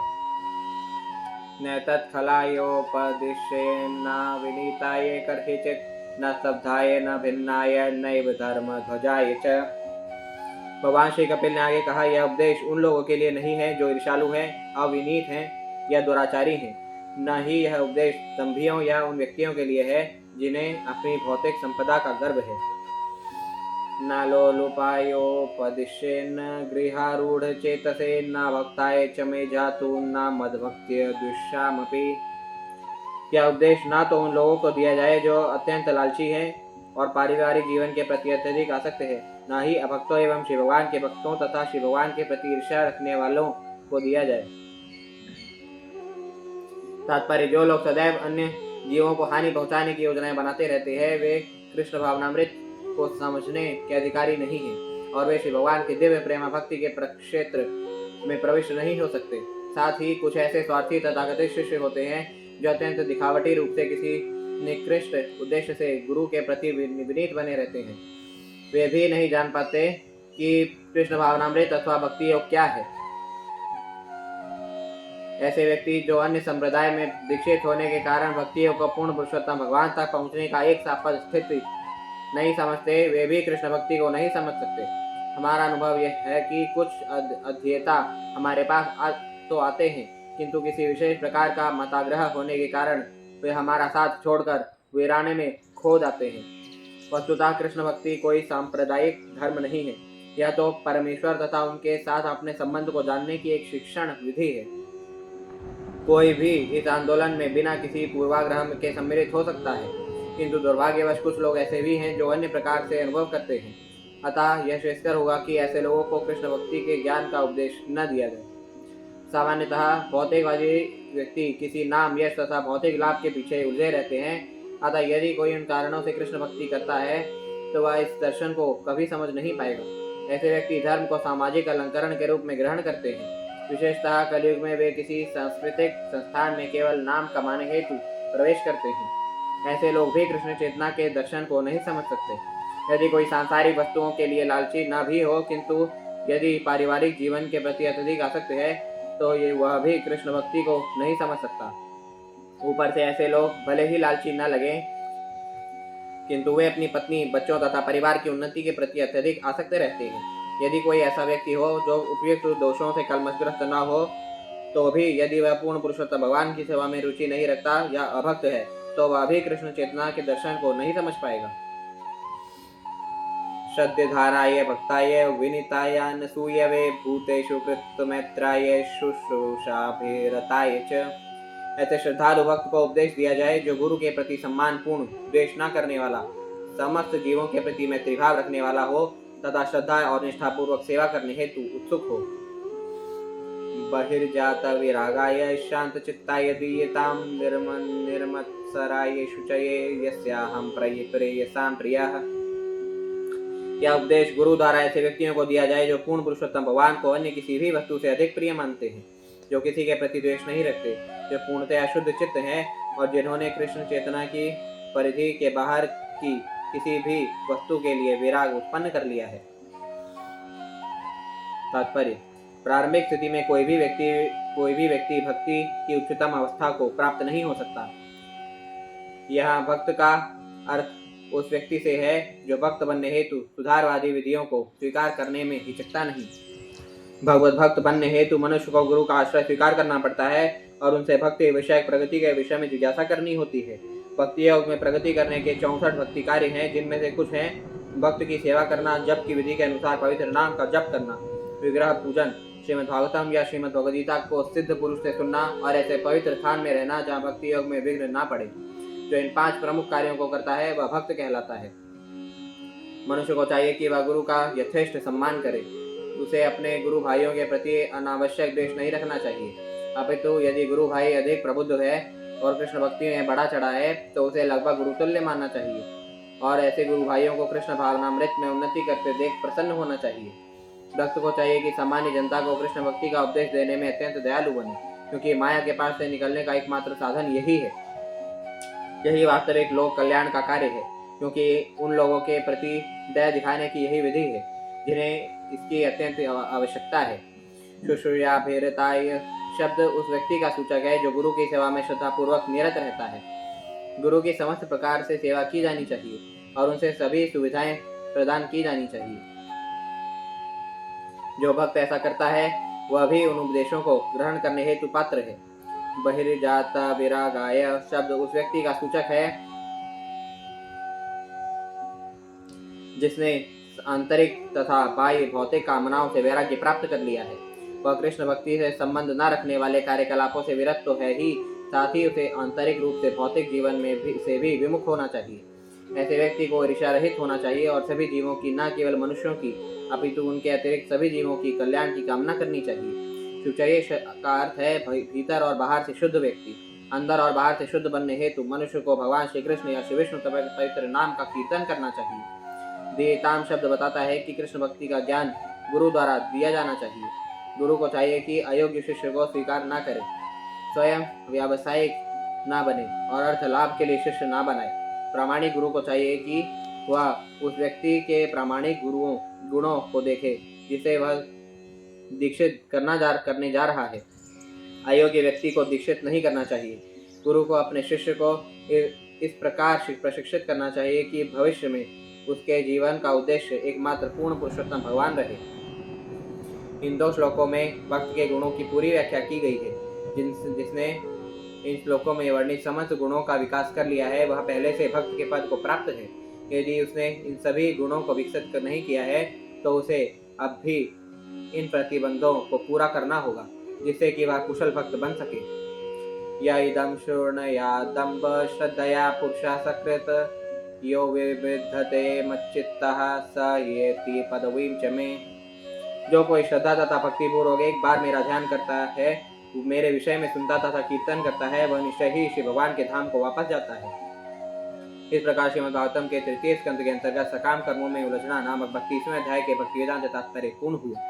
न तत्फलायोपदिश्येन न विनीताय कर्हिचित् न स्तब्धाय न भिन्नाय नैव धर्म ध्वजाय च। भगवान श्री कपिल ने आगे कहा, यह उपदेश उन लोगों के लिए नहीं है जो ईर्ष्यालु हैं, अविनीत हैं या दुराचारी हैं। न ही यह उपदेश दंभियों या उन व्यक्तियों के लिए है जिन्हें अपनी भौतिक संपदा का गर्व है। न लोलुपायोपदिश्येन गृहारूढ़ चेतसे न भक्ताय च मे जातु न मद्भक्त्य दुष्यामपि। यह उपदेश ना तो उन लोगों को दिया जाए जो अत्यंत लालची हैं और पारिवारिक जीवन के प्रति अत्यधिक आसक्त है, न ही अभक्तों एवं शिव भगवान के भक्तों तथा शिव भगवान के प्रति ईर्ष्या रखने वालों को दिया जाए। तात्पर्य: जो लोग सदैव अन्य जीवों को हानि पहुंचाने की योजनाएं बनाते रहते हैं, वे कृष्ण भावनामृत को समझने के अधिकारी नहीं हैं और वे शिव भगवान के दिव्य प्रेम भक्ति के प्रक्षेत्र में प्रविष्ट नहीं हो सकते। साथ ही कुछ ऐसे स्वार्थी तथाकथित शिष्य होते हैं जो अत्यंत दिखावटी रूप से किसी निकृष्ट उद्देश्य से गुरु के प्रति विनीत बने रहते हैं। वे भी नहीं जान पाते कि कृष्ण भावनामृत अथवा भक्ति योग क्या है। ऐसे व्यक्ति जो अन्य संप्रदाय में दीक्षित होने के कारण भक्ति योग को पूर्ण पुरुषोत्तम भगवान तक पहुंचने का एक सापद स्थिति नहीं समझते, वे भी कृष्ण भक्ति को नहीं समझ सकते। हमारा अनुभव यह है कि कुछ अध्येता हमारे पास तो आते हैं, किंतु किसी विशेष प्रकार का मताग्रह होने के कारण वे हमारा साथ छोड़कर वीराने में खो जाते हैं। वस्तुतः कृष्ण भक्ति कोई सांप्रदायिक धर्म नहीं है, यह तो परमेश्वर तथा उनके साथ अपने संबंध को जानने की एक शिक्षण विधि है। कोई भी इस आंदोलन में बिना किसी पूर्वाग्रह के सम्मिलित हो सकता है, किंतु दुर्भाग्यवश कुछ लोग ऐसे भी हैं जो अन्य प्रकार से अनुभव करते हैं। अतः यह श्रेयस्कर होगा कि ऐसे लोगों को कृष्ण भक्ति के ज्ञान का उपदेश न दिया जाए। सामान्यतः भौतिकवादी व्यक्ति किसी नाम, यश तथा भौतिक लाभ के पीछे उलझे रहते हैं। अतः यदि कोई उन कारणों से कृष्ण भक्ति करता है तो वह इस दर्शन को कभी समझ नहीं पाएगा। ऐसे व्यक्ति धर्म को सामाजिक अलंकरण के रूप में ग्रहण करते हैं। विशेषतः कलयुग में वे किसी सांस्कृतिक संस्थान में केवल नाम कमाने हेतु प्रवेश करते हैं। ऐसे लोग भी कृष्ण चेतना के दर्शन को नहीं समझ सकते। यदि कोई सांसारिक वस्तुओं के लिए लालची न भी हो, किंतु यदि पारिवारिक जीवन के प्रति अत्यधिक आसक्त है तो ये वह भी कृष्ण भक्ति को नहीं समझ सकता। ऊपर से ऐसे लोग भले ही लालची न लगे, किंतु वे अपनी पत्नी, बच्चों तथा परिवार की उन्नति के प्रति अत्यधिक आसक्त रहते हैं। यदि कोई ऐसा व्यक्ति हो जो उपयुक्त दोषों से कलमशग्रस्त न हो, तो भी यदि वह पूर्ण पुरुषोत्तम भगवान की सेवा में रुचि नहीं रखता या अभक्त है, तो वह भी कृष्ण चेतना के दर्शन को नहीं समझ पाएगा। श्रद्धेधाराय भक्ताय विनीताय अनसूयवे भूतेषु कृतमैत्राय शुश्रूषाभिरताय च। ऐसे श्रद्धालु भक्त को उपदेश दिया जाए जो गुरु के प्रति सम्मान पूर्ण, द्वेष न करने वाला, समस्त जीवों के प्रति मैत्रीभाव रखने वाला हो तथा श्रद्धा और निष्ठापूर्वक सेवा करने हेतु उत्सुक हो। बहिर्जात विरागाय शांत चित्ताय दीयतां निर्मत्सराय शुचये यस्याहं प्रेयसां प्रियः। यह उपदेश गुरु द्वारा ऐसे व्यक्तियों को दिया जाए जो पूर्ण पुरुषोत्तम भगवान को अन्य किसी भी वस्तु से अधिक प्रिय मानते हैं, जो किसी के प्रति द्वेष नहीं रखते, जो पूर्णतया शुद्ध चित्त हैं और जिन्होंने कृष्ण चेतना की परिधि के बाहर की किसी भी वस्तु के लिए विराग उत्पन्न कर लिया है। तात्पर्य: प्रारंभिक स्थिति में कोई भी व्यक्ति भक्ति की उच्चतम अवस्था को प्राप्त नहीं हो सकता। यहाँ भक्त का अर्थ उस व्यक्ति से है जो भक्त बनने हेतु सुधारवादी विधियों को स्वीकार करने में हिचकता नहीं। भगवत भक्त बनने हेतु मनुष्य को गुरु का आश्रय स्वीकार करना पड़ता है और उनसे भक्ति विषयक प्रगति के विषय में जिज्ञासा करनी होती है। भक्ति योग में प्रगति करने के 64 भक्ति कार्य हैं, जिनमें से कुछ हैं भक्त की सेवा करना, जप की विधि के अनुसार पवित्र नाम का जप करना, विग्रह पूजन, श्रीमद् भागवतम या श्रीमद् भगवद गीता को सिद्ध पुरुष से सुनना और ऐसे पवित्र स्थान में रहना जहाँ भक्ति योग में विघ्न ना पड़े। जो इन 5 प्रमुख कार्यों को करता है वह भक्त कहलाता है। मनुष्य को चाहिए कि वह गुरु का यथेष्ट सम्मान करे। उसे अपने गुरु भाइयों के प्रति अनावश्यक द्वेष नहीं रखना चाहिए, अपितु यदि गुरु भाई अधिक प्रबुद्ध है और कृष्ण भक्ति में बढ़ा चढ़ा है तो उसे लगभग गुरुतुल्य मानना चाहिए और ऐसे गुरु भाइयों को कृष्ण भावनामृत में उन्नति करते देख प्रसन्न होना चाहिए। भक्त को चाहिए कि सामान्य जनता को कृष्ण भक्ति का उपदेश देने में अत्यंत दयालु बने, क्योंकि माया के पास से निकलने का एकमात्र साधन यही है। यही वास्तविक लोक कल्याण का कार्य है, क्योंकि उन लोगों के प्रति दया दिखाने की यही विधि है जिन्हें इसकी अत्यंत आवश्यकता है। शुश्रूषाभिरताय शब्द उस व्यक्ति का सूचक है जो गुरु की सेवा में श्रद्धापूर्वक निरत रहता है। गुरु की समस्त प्रकार से सेवा की जानी चाहिए और उनसे सभी सुविधाएं प्रदान की जानी चाहिए। जो भक्त ऐसा करता है वह भी उन उपदेशों को ग्रहण करने हेतु पात्र है। बहिर्जाता विरागाय शब्द उस व्यक्ति का सूचक है जिसने आंतरिक तथा बाह्य भौतिक कामनाओं से वैराग्य प्राप्त कर लिया है। वह कृष्ण भक्ति से संबंध न रखने वाले कार्यकलापों से विरत तो है ही, साथ ही उसे आंतरिक रूप से भौतिक जीवन में से भी विमुख होना चाहिए। ऐसे व्यक्ति को ईर्ष्या रहित होना चाहिए और सभी जीवों की, न केवल मनुष्यों की अपितु उनके अतिरिक्त सभी जीवों की कल्याण की कामना करनी चाहिए। शुचये का अर्थ है भीतर और बाहर से शुद्ध व्यक्ति। अंदर और बाहर से शुद्ध बनने हेतु मनुष्य को भगवान श्री कृष्ण या श्री विष्णु पवित्र नाम का कीर्तन करना चाहिए। देताम शब्द बताता है कि कृष्ण भक्ति का ज्ञान गुरु द्वारा दिया जाना चाहिए। गुरु को चाहिए कि अयोग्य शिष्य को स्वीकार न करे, स्वयं व्यावसायिक ना बने और अर्थ लाभ के लिए शिष्य ना बनाए। प्रामाणिक गुरु को चाहिए कि वह उस व्यक्ति के प्रामाणिक गुणों को देखे जिसे वह दीक्षित करने जा रहा है। अयोग्य व्यक्ति को दीक्षित नहीं करना चाहिए। गुरु को अपने शिष्य को इस प्रकार प्रशिक्षित करना चाहिए कि भविष्य में उसके जीवन का उद्देश्य एकमात्र पूर्ण पुरुषोत्तम भगवान रहे। इन 2 श्लोकों में भक्त के गुणों की पूरी व्याख्या की गई है। जिसने इन श्लोकों में वर्णित समस्त गुणों का विकास कर लिया है वह पहले से भक्त के पद को प्राप्त है। यदि उसने इन सभी गुणों को विकसित नहीं किया है तो उसे अब भी इन प्रतिबंधों को पूरा करना होगा, जिससे कि वह कुशल भक्त बन सके। या इदं शूर्णया दम्भ श्रद्धया पुरुषा सकृत यो विविधते मच्चित्तः स येति पदवीं च मे। जो कोई श्रद्धा तथा भक्ति पूर्वक एक बार मेरा ध्यान करता है, मेरे विषय में सुनता तथा कीर्तन करता है, वह निश्चय ही श्री भगवान के धाम को वापस जाता है। इस प्रकार श्रीमद् भागवतम के 3 स्कंद के अंतर्गत सकाम कर्मों में उलझना नामक 32वें अध्याय के भक्ति वेदांत तात्पर्य पूर्ण हुआ।